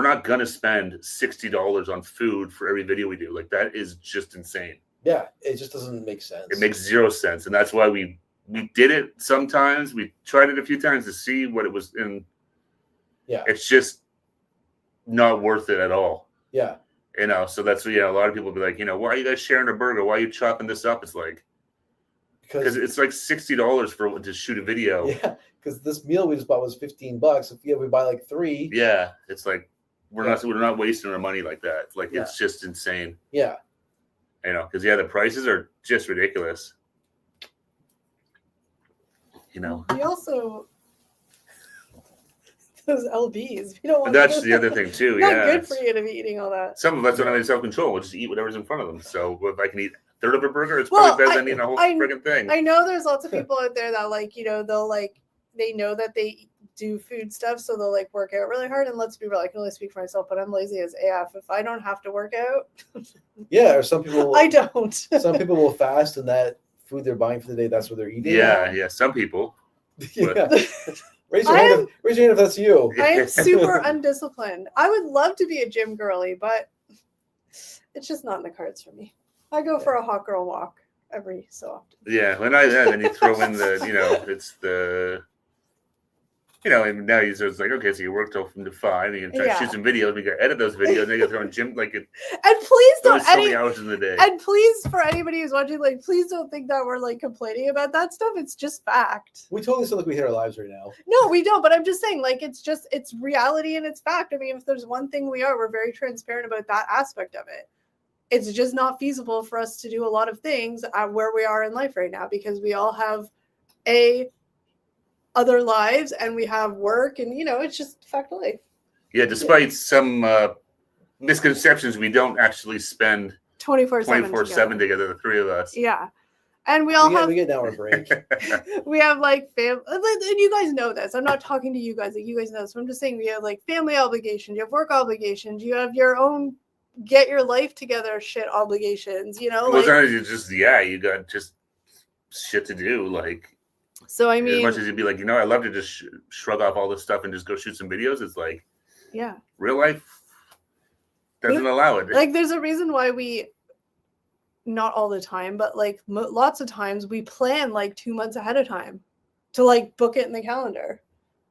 [SPEAKER 2] not gonna spend $60 on food for every video we do. Like that is just insane.
[SPEAKER 1] Yeah, it just doesn't make sense.
[SPEAKER 2] It makes zero sense. And that's why we did it sometimes. We tried it a few times to see what it was in.
[SPEAKER 1] Yeah.
[SPEAKER 2] It's just not worth it at all.
[SPEAKER 1] Yeah.
[SPEAKER 2] So that's a lot of people be like, why are you guys sharing a burger? Why are you chopping this up? It's like because it's like $60 to shoot a video.
[SPEAKER 1] Yeah, because this meal we just bought was $15. If we buy like 3.
[SPEAKER 2] Yeah, it's like we're not wasting our money like that. Like it's just insane.
[SPEAKER 1] Yeah.
[SPEAKER 2] Because the prices are just ridiculous.
[SPEAKER 3] We also those LBs. You don't want
[SPEAKER 2] that's the other thing too.
[SPEAKER 3] Not good for you to be eating all that.
[SPEAKER 2] Some of us don't have any self-control. We'll just eat whatever's in front of them. So if I can eat a third of a burger, it's probably better than eating a whole friggin' thing.
[SPEAKER 3] I know there's lots of people out there that they'll they know that they do food stuff, so they'll work out really hard. And let's be real, I can only speak for myself, but I'm lazy as AF. If I don't have to work out,
[SPEAKER 1] or some people
[SPEAKER 3] I don't.
[SPEAKER 1] Some people will fast, and that food they're buying for the day, that's what they're eating.
[SPEAKER 2] Yeah, some people.
[SPEAKER 1] Raise your hand if that's you.
[SPEAKER 3] I am super undisciplined. I would love to be a gym girly, but it's just not in the cards for me. I go for a hot girl walk every so often.
[SPEAKER 2] Yeah, then you throw in the, it's the, and now he's like, okay, so you work till from 5, and you try to shoot some videos, and you got to edit those videos, and then you throw in gym, and
[SPEAKER 3] please don't
[SPEAKER 2] so many hours in the day.
[SPEAKER 3] And please, for anybody who's watching, please don't think that we're complaining about that stuff. It's just fact.
[SPEAKER 1] We totally sound like we hate our lives right now.
[SPEAKER 3] No, we don't. But I'm just saying, it's reality and it's fact. I mean, if there's one thing we're very transparent about that aspect of it. It's just not feasible for us to do a lot of things where we are in life right now because we all have other lives and we have work and it's just a fact of life.
[SPEAKER 2] Yeah, despite some misconceptions, we don't actually spend 24/7 together, the three of us.
[SPEAKER 3] Yeah. And we get
[SPEAKER 1] an hour break.
[SPEAKER 3] We have family, and you guys know this. I'm not talking to you guys, you guys know this. I'm just saying we have family obligations, you have work obligations, you have your own get your life together shit obligations,
[SPEAKER 2] Sometimes you just you got just shit to do,
[SPEAKER 3] So I mean,
[SPEAKER 2] as much as you'd be I love to just shrug off all this stuff and just go shoot some videos. It's real life doesn't allow it.
[SPEAKER 3] There's a reason why we, not all the time, but lots of times we plan 2 months ahead of time to book it in the calendar.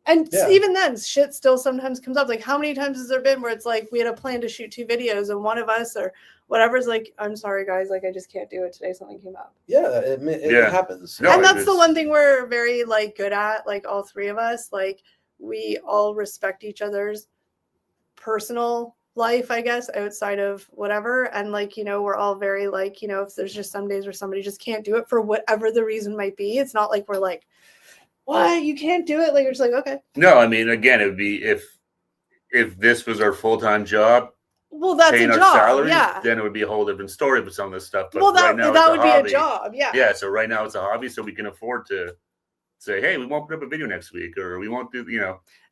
[SPEAKER 3] And even then, shit still sometimes comes up. How many times has there been where it's we had a plan to shoot 2 videos and one of us or whatever's I'm sorry, guys, I just can't do it today. Something came up.
[SPEAKER 1] Yeah, it happens.
[SPEAKER 3] No, and that's the one thing we're very good at. All 3 of us, we all respect each other's personal life, I guess, outside of whatever. And we're all very if there's just some days where somebody just can't do it for whatever the reason might be, it's not we're what? You can't do it? You're just okay.
[SPEAKER 2] No, I mean, again, it would be if this was our full-time job,
[SPEAKER 3] well, that's
[SPEAKER 2] paying
[SPEAKER 3] a
[SPEAKER 2] our
[SPEAKER 3] job,
[SPEAKER 2] salaries, then it would be a whole different story with some of this stuff. But right now
[SPEAKER 3] that would
[SPEAKER 2] be
[SPEAKER 3] a job,
[SPEAKER 2] Yeah, so right now it's a hobby, so we can afford to say, hey, we won't put up a video next week, or we won't do,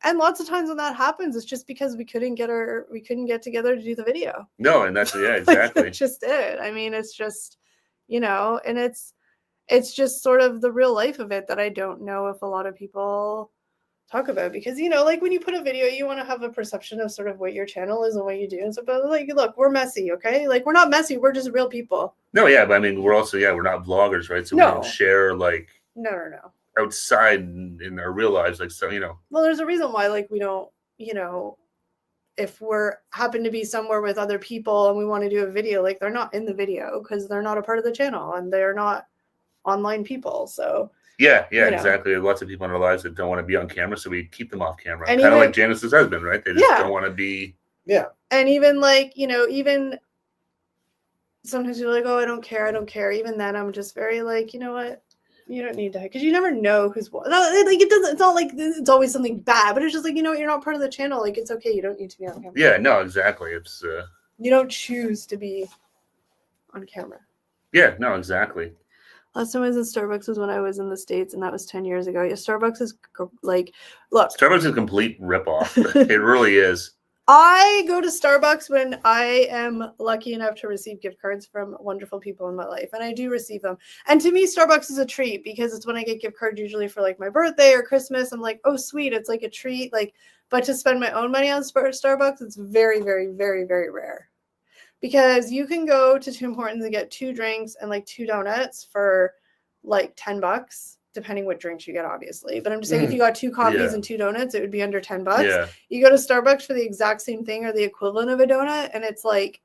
[SPEAKER 3] And lots of times when that happens, it's just because we couldn't get together to do the video.
[SPEAKER 2] No, and that's exactly.
[SPEAKER 3] That's just it. I mean, it's just, and it's just sort of the real life of it that I don't know if a lot of people talk about because, when you put a video, you want to have a perception of sort of what your channel is and what you do. And so, but look, we're messy. Okay. We're not messy. We're just real people.
[SPEAKER 2] No. Yeah. But I mean, we're also, we're not vloggers, right? So we don't share
[SPEAKER 3] No.
[SPEAKER 2] outside in our real lives, like, so, you know.
[SPEAKER 3] Well, there's a reason why, like, we don't, you know, if we're happen to be somewhere with other people and we want to do a video, like, they're not in the video because they're not a part of the channel and they're not online people. So
[SPEAKER 2] yeah, exactly. There's lots of people in our lives that don't want to be on camera, so we keep them off camera. Kind of like Janice's husband, right? They just don't want to be.
[SPEAKER 1] Yeah.
[SPEAKER 3] And even like, you know, even sometimes you're like, oh, I don't care. Even then, I'm just very like, you know what? You don't need to, because you never know who's what. No, like, it doesn't. It's not like it's always something bad, but it's just like, you know, you're not part of the channel. Like, it's okay. You don't need to be on camera.
[SPEAKER 2] Yeah, no, exactly. It's
[SPEAKER 3] you don't choose to be on camera.
[SPEAKER 2] Yeah, no, exactly.
[SPEAKER 3] Last time I was in Starbucks was when I was in the States, and that was 10 years ago. Yeah, Starbucks is like, look.
[SPEAKER 2] Starbucks is a complete ripoff. It really is.
[SPEAKER 3] I go to Starbucks when I am lucky enough to receive gift cards from wonderful people in my life, and I do receive them. And to me, Starbucks is a treat because it's when I get gift cards usually for like my birthday or Christmas. I'm like, oh, sweet, it's like a treat. Like, but to spend my own money on Starbucks, it's very, very, very, very rare. Because you can go to Tim Hortons and get 2 drinks and like 2 donuts for like $10. Depending what drinks you get, obviously. But I'm just saying, if you got 2 coffees and 2 donuts, it would be under $10.
[SPEAKER 2] Yeah.
[SPEAKER 3] You go to Starbucks for the exact same thing or the equivalent of a donut, and it's like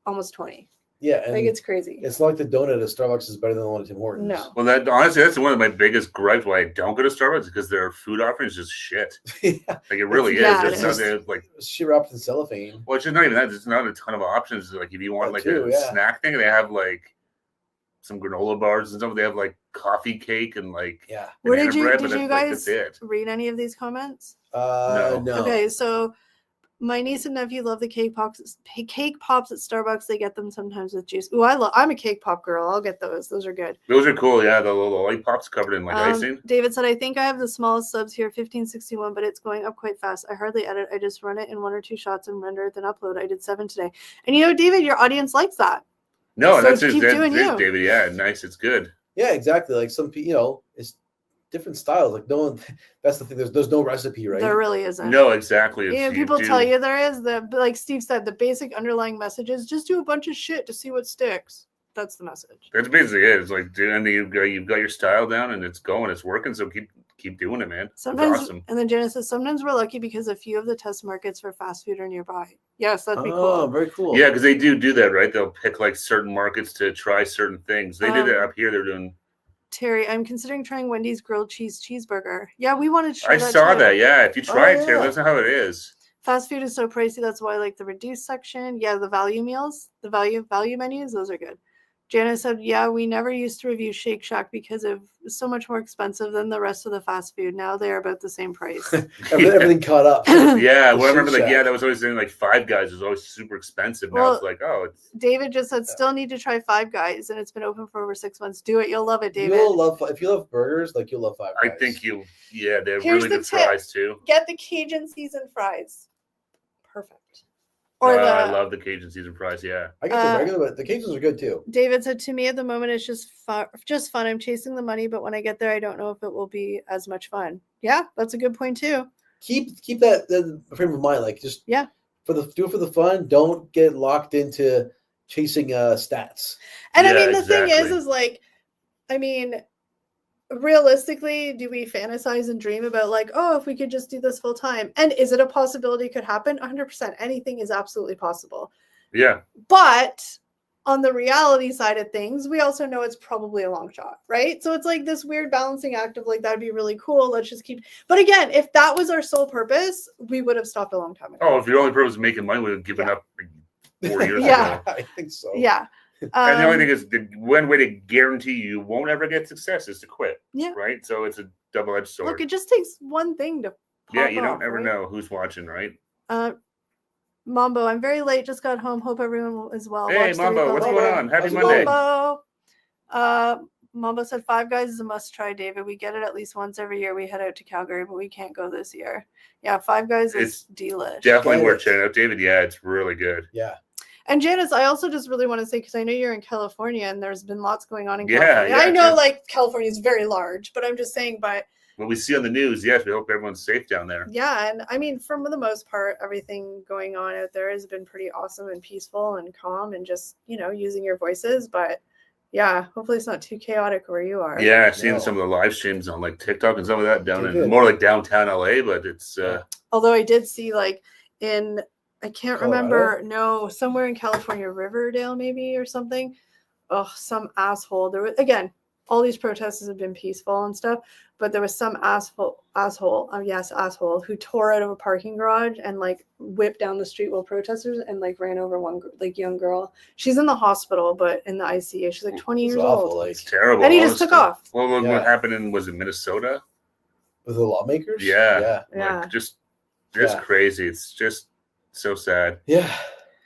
[SPEAKER 3] almost 20.
[SPEAKER 1] Yeah, and
[SPEAKER 3] like it's crazy.
[SPEAKER 1] It's not like the donut at Starbucks is better than the one at Tim Hortons.
[SPEAKER 3] No.
[SPEAKER 2] Well, that honestly, that's one of my biggest gripes why I don't go to Starbucks, because their food offering is just shit. Like, it really is. It's not, like
[SPEAKER 1] shit wrapped in cellophane.
[SPEAKER 2] Well, it's just not even that. There's not a ton of options. Like, if you want a snack thing, they have like some granola bars and stuff. They have like coffee cake and like
[SPEAKER 3] Where did you guys read any of these comments?
[SPEAKER 1] No.
[SPEAKER 3] Okay, so my niece and nephew love the cake pops at Starbucks. They get them sometimes with juice. Ooh, I'm a cake pop girl. I'll get those. Those are good.
[SPEAKER 2] Those are cool. Yeah, the little lollipops covered in like icing.
[SPEAKER 3] David said, I think I have the smallest subs here, 1561, but it's going up quite fast. I hardly edit. I just run it in 1 or 2 shots and render it, then upload. I did 7 today. And you know, David, your audience likes that.
[SPEAKER 2] No, so that's it, David. Yeah, nice. It's good.
[SPEAKER 1] Yeah, exactly. Like some people, you know, it's different styles. Like no one. That's the thing. There's no recipe, right?
[SPEAKER 3] There really isn't.
[SPEAKER 2] No, exactly.
[SPEAKER 3] Yeah, people tell you there is. Like Steve said, the basic underlying message is just do a bunch of shit to see what sticks. That's the message.
[SPEAKER 2] That's basically it. It's like, dude, and you've got your style down, and it's going, it's working. So keep doing it, man.
[SPEAKER 3] Sometimes,
[SPEAKER 2] it's awesome.
[SPEAKER 3] And then Jenna says, sometimes we're lucky because a few of the test markets for fast food are nearby. Yes, that'd be cool.
[SPEAKER 1] Oh, very cool.
[SPEAKER 2] Yeah, because they do that, right? They'll pick like certain markets to try certain things. They did it up here. They're doing.
[SPEAKER 3] Terry, I'm considering trying Wendy's grilled cheeseburger. Yeah, we wanted to try
[SPEAKER 2] I saw that. Yeah, if you try it, Terry, that's how it is.
[SPEAKER 3] Fast food is so pricey. That's why I like the reduced section. Yeah, the value meals, the value menus, those are good. Jana said, yeah, we never used to review Shake Shack because it was so much more expensive than the rest of the fast food. Now they are about the same price.
[SPEAKER 1] Everything caught up.
[SPEAKER 2] Yeah, well, I remember that was always saying like Five Guys was always super expensive. Now it's like,
[SPEAKER 3] David just said, still need to try Five Guys, and it's been open for over 6 months. Do it. You'll love it, David.
[SPEAKER 1] If you love burgers, like you'll love Five Guys.
[SPEAKER 2] I think they're really good fries too.
[SPEAKER 3] Get the Cajun seasoned fries. Perfect.
[SPEAKER 2] I love the Cajun seasoned fries. Yeah,
[SPEAKER 1] I get the regular, but the Cajuns are good too.
[SPEAKER 3] David said, to me at the moment, it's just fun. I'm chasing the money, but when I get there, I don't know if it will be as much fun. Yeah, that's a good point too.
[SPEAKER 1] Keep that frame of mind. Like just do it for the fun. Don't get locked into chasing stats.
[SPEAKER 3] And I mean, the thing is like, I mean, realistically, do we fantasize and dream about like, oh, if we could just do this full time? And is it a possibility could happen? 100%. Anything is absolutely possible.
[SPEAKER 2] Yeah.
[SPEAKER 3] But on the reality side of things, we also know it's probably a long shot, right? So it's like this weird balancing act of like, that'd be really cool. Let's just keep. But again, if that was our sole purpose, we would have stopped a long time ago.
[SPEAKER 2] Oh, if your only purpose is making money, we would have given up 4 years
[SPEAKER 3] ago.
[SPEAKER 1] I think so.
[SPEAKER 3] Yeah.
[SPEAKER 2] And the only thing is, the one way to guarantee you won't ever get success is to quit.
[SPEAKER 3] Yeah.
[SPEAKER 2] Right? So it's a double-edged sword.
[SPEAKER 3] Look, it just takes one thing to pop
[SPEAKER 2] you don't
[SPEAKER 3] off,
[SPEAKER 2] ever know who's watching, right?
[SPEAKER 3] Mambo, I'm very late. Just got home. Hope everyone is well.
[SPEAKER 2] Hey, Mambo, what's going on? Happy Monday.
[SPEAKER 3] Mambo said 5 Guys is a must-try, David. We get it at least once every year. We head out to Calgary, but we can't go this year. Yeah, 5 Guys is delish.
[SPEAKER 2] Definitely worth checking out, David. Yeah, it's really good.
[SPEAKER 1] Yeah.
[SPEAKER 3] And Janice, I also just really want to say, because I know you're in California and there's been lots going on in California. I know like California is very large, but I'm just saying, but
[SPEAKER 2] what we see on the news, yes, we hope everyone's safe down there.
[SPEAKER 3] Yeah, and I mean, for the most part, everything going on out there has been pretty awesome and peaceful and calm and just, using your voices. But Yeah, hopefully it's not too chaotic where you are.
[SPEAKER 2] Yeah, I've seen some of the live streams on like TikTok and some of that down in more like downtown LA, but it's
[SPEAKER 3] although I did see like in I can't remember, no, somewhere in California, Riverdale maybe or something. Oh, some asshole. There was, again, all these protests have been peaceful and stuff, but there was some asshole, who tore out of a parking garage and like whipped down the street while protesters and like ran over one like young girl. She's in the hospital, but in the ICU. She's like 20 years old.
[SPEAKER 2] Like, it's terrible.
[SPEAKER 3] And he just took off.
[SPEAKER 2] Well, what happened in, was it Minnesota?
[SPEAKER 1] With the lawmakers?
[SPEAKER 2] Yeah. Like, just crazy. It's just so sad.
[SPEAKER 1] Yeah.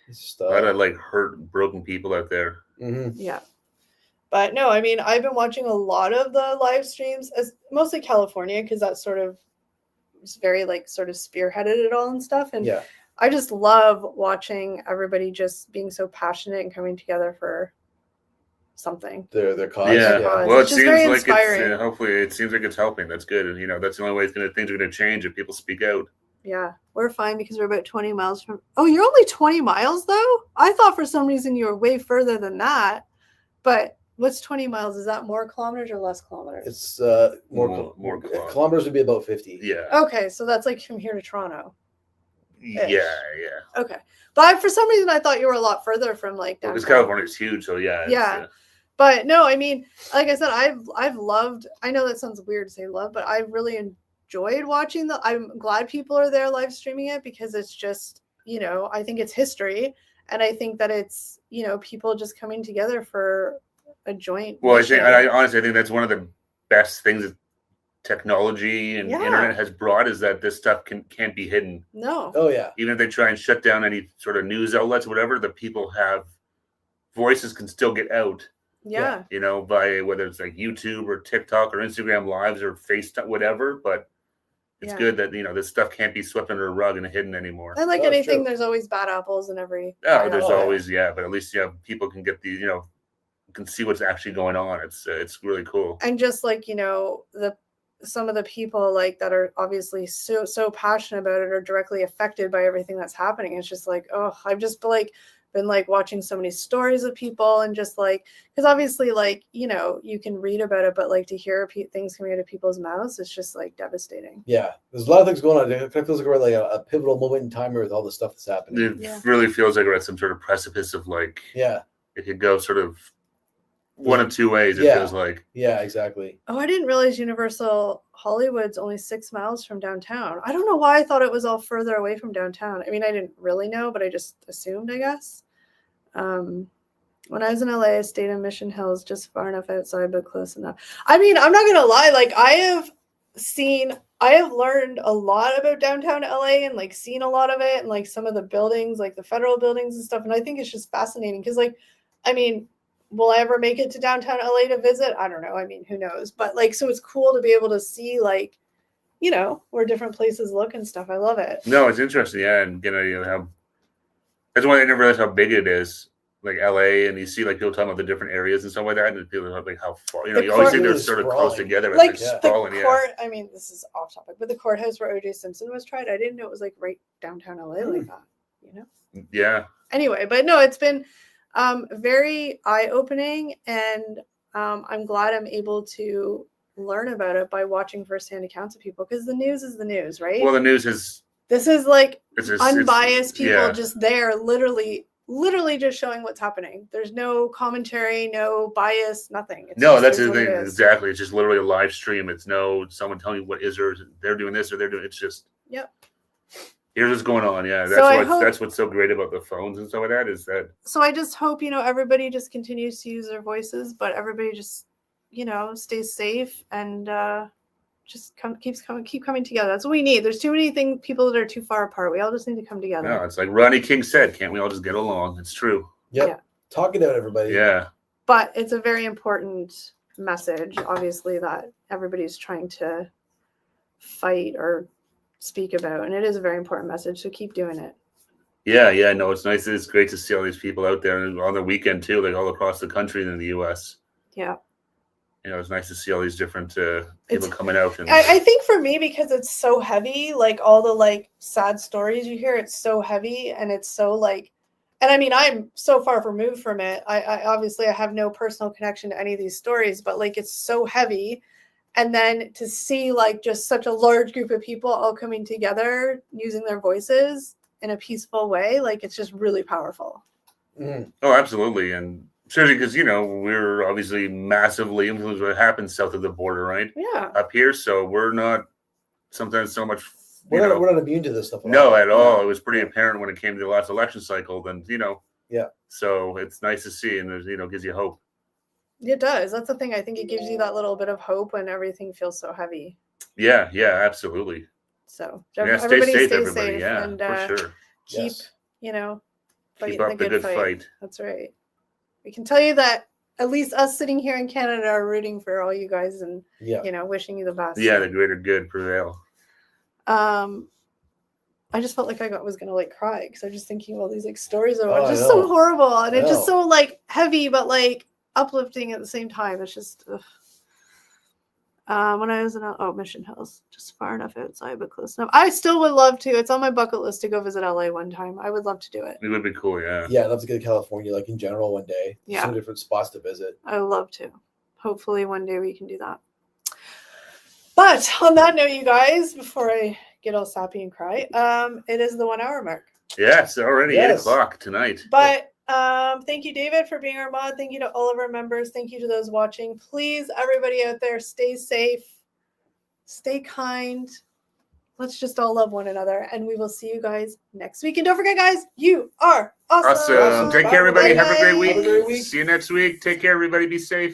[SPEAKER 1] It's just,
[SPEAKER 2] a lot of like hurt, broken people out there.
[SPEAKER 1] Mm-hmm.
[SPEAKER 3] Yeah. But no, I mean, I've been watching a lot of the live streams, as mostly California, because that sort of was very like sort of spearheaded it all and stuff. And I just love watching everybody just being so passionate and coming together for something.
[SPEAKER 1] Their cause.
[SPEAKER 2] Yeah. Well, it seems like it's hopefully it seems like it's helping. That's good. And you know, that's the only way things are gonna change if people speak out.
[SPEAKER 3] Yeah, we're fine because we're about 20 miles from. Oh, you're only 20 miles though? I thought for some reason you were way further than that. But what's 20 miles? Is that more kilometers or less kilometers?
[SPEAKER 1] It's more kilometers would be about 50.
[SPEAKER 2] Yeah.
[SPEAKER 3] Okay, so that's like from here to Toronto.
[SPEAKER 2] Yeah.
[SPEAKER 3] Okay, but for some reason I thought you were a lot further from like downtown.
[SPEAKER 2] Because California's huge, so yeah.
[SPEAKER 3] Yeah. But no, I mean, like I said, I've loved. I know that sounds weird to say love, but I've really enjoyed watching I'm glad people are there live streaming it because it's just, you know, I think it's history, and I think that it's, you know, people just coming together for a joint mission.
[SPEAKER 2] I honestly think that's one of the best things that technology and internet has brought is that this stuff can't be hidden.
[SPEAKER 3] No.
[SPEAKER 1] Oh yeah.
[SPEAKER 2] Even if they try and shut down any sort of news outlets, whatever, the people have voices can still get out.
[SPEAKER 3] Yeah.
[SPEAKER 2] You know, by whether it's like YouTube or TikTok or Instagram lives or FaceTime, whatever, but it's good that, you know, this stuff can't be swept under a rug and hidden anymore.
[SPEAKER 3] And like anything, there's always bad apples in every.
[SPEAKER 2] Yeah, there's always, but at least people can get you know, can see what's actually going on. It's really cool.
[SPEAKER 3] And just like, you know, some of the people like that are obviously so passionate about it are directly affected by everything that's happening. It's just like, oh, I've just been like watching so many stories of people and just like, because obviously like, you know, you can read about it, but like to hear things coming out of people's mouths, it's just like devastating.
[SPEAKER 1] Yeah, there's a lot of things going on. It kind of feels like we're like a pivotal moment in time with all the stuff that's happening.
[SPEAKER 2] It really feels like we're at some sort of precipice of like, it could go sort of one of two ways. It feels like.
[SPEAKER 1] Yeah, exactly.
[SPEAKER 3] Oh, I didn't realize Universal Hollywood's only 6 miles from downtown. I don't know why I thought it was all further away from downtown. I mean, I didn't really know, but I just assumed, I guess. When I was in LA, I stayed in Mission Hills, just far enough outside, but close enough. I mean, I'm not gonna lie, like I have learned a lot about downtown LA and like seen a lot of it and like some of the buildings, like the federal buildings and stuff. And I think it's just fascinating because like, I mean, will I ever make it to downtown LA to visit? I don't know. I mean, who knows? But like, so it's cool to be able to see like, you know, where different places look and stuff. I love it.
[SPEAKER 2] No, it's interesting. Yeah. And you know how, that's why I never realized how big it is. Like LA, and you see like people talking about the different areas and stuff like that, and people are like how far, you know, you always think they're sort of close together.
[SPEAKER 3] Like the court, I mean, this is off topic, but the courthouse where O.J. Simpson was tried, I didn't know it was like right downtown LA like that, you know?
[SPEAKER 2] Yeah.
[SPEAKER 3] Anyway, but no, it's been very eye-opening, and I'm glad I'm able to learn about it by watching firsthand accounts of people, because the news is the news, right?
[SPEAKER 2] Well, the news is.
[SPEAKER 3] This is like unbiased people just there, literally just showing what's happening. There's no commentary, no bias, nothing. It's
[SPEAKER 2] that's the thing. Exactly. It's just literally a live stream. It's no someone telling you what is or they're doing this or they're doing. It's just. Yep. Here's what's going on. Yeah, that's what's so great about the phones and stuff like that is that. So
[SPEAKER 3] I just hope, you know, everybody just continues to use their voices, but everybody just, you know, stays safe and just keep coming together. That's what we need. There's too many people that are too far apart. We all just need to come together.
[SPEAKER 2] No, it's like Ronnie King said, can't we all just get along? It's true.
[SPEAKER 1] Yep. Yeah. Talk it out, everybody.
[SPEAKER 2] Yeah.
[SPEAKER 3] But it's a very important message, obviously, that everybody's trying to fight or speak about, and it is a very important message, so keep doing it.
[SPEAKER 2] Yeah, no, it's nice. It's great to see all these people out there on the weekend too, like all across the country and in the US.
[SPEAKER 3] Yeah.
[SPEAKER 2] You know, it's nice to see all these different people coming out. And
[SPEAKER 3] I think for me, because it's so heavy, like all the like sad stories you hear, it's so heavy and it's so like And I mean, I'm so far removed from it. I obviously I have no personal connection to any of these stories, but like it's so heavy. And then to see like just such a large group of people all coming together using their voices in a peaceful way, like it's just really powerful.
[SPEAKER 2] Mm. Oh, absolutely. And especially because, you know, we're obviously massively influenced by what happens south of the border, right?
[SPEAKER 3] Yeah.
[SPEAKER 2] Up here. So we're not sometimes so much.
[SPEAKER 1] We're not immune to this stuff.
[SPEAKER 2] No, at all. It was pretty apparent when it came to the last election cycle. Then, you know.
[SPEAKER 1] Yeah.
[SPEAKER 2] So it's nice to see, and there's, you know, gives you hope.
[SPEAKER 3] It does. That's the thing. I think it gives you that little bit of hope when everything feels so heavy.
[SPEAKER 2] Yeah, absolutely.
[SPEAKER 3] So
[SPEAKER 2] everybody stay safe, everybody. Yeah,
[SPEAKER 3] and
[SPEAKER 2] for sure.
[SPEAKER 3] Keep, you know,
[SPEAKER 2] keep up the good fight.
[SPEAKER 3] That's right. We can tell you that at least us sitting here in Canada are rooting for all you guys and, you know, wishing you the best.
[SPEAKER 2] Yeah, the greater good prevail.
[SPEAKER 3] I just felt like I was gonna like cry because I'm just thinking of all these like stories are just so horrible and it's just so like heavy but like uplifting at the same time. It's just when I was in Mission Hills, just far enough outside but close enough. I still would love to. It's on my bucket list to go visit LA one time. I would love to do it.
[SPEAKER 2] It would be cool, yeah.
[SPEAKER 1] Yeah, I'd love to go to California, like in general, one day.
[SPEAKER 3] Yeah,
[SPEAKER 1] some different spots to visit.
[SPEAKER 3] I would love to. Hopefully, one day we can do that. But on that note, you guys, before I get all sappy and cry, it is the 1 hour mark.
[SPEAKER 2] Yes, already 8 o'clock tonight.
[SPEAKER 3] But thank you, David, for being our mod. Thank you to all of our members. Thank you to those watching. Please, everybody out there, stay safe, stay kind. Let's just all love one another. And we will see you guys next week. And don't forget, guys, you are awesome.
[SPEAKER 2] Take care, everybody.
[SPEAKER 3] Bye,
[SPEAKER 2] Have a great week.
[SPEAKER 1] Have a great week.
[SPEAKER 2] See you next week. Take care, everybody. Be safe.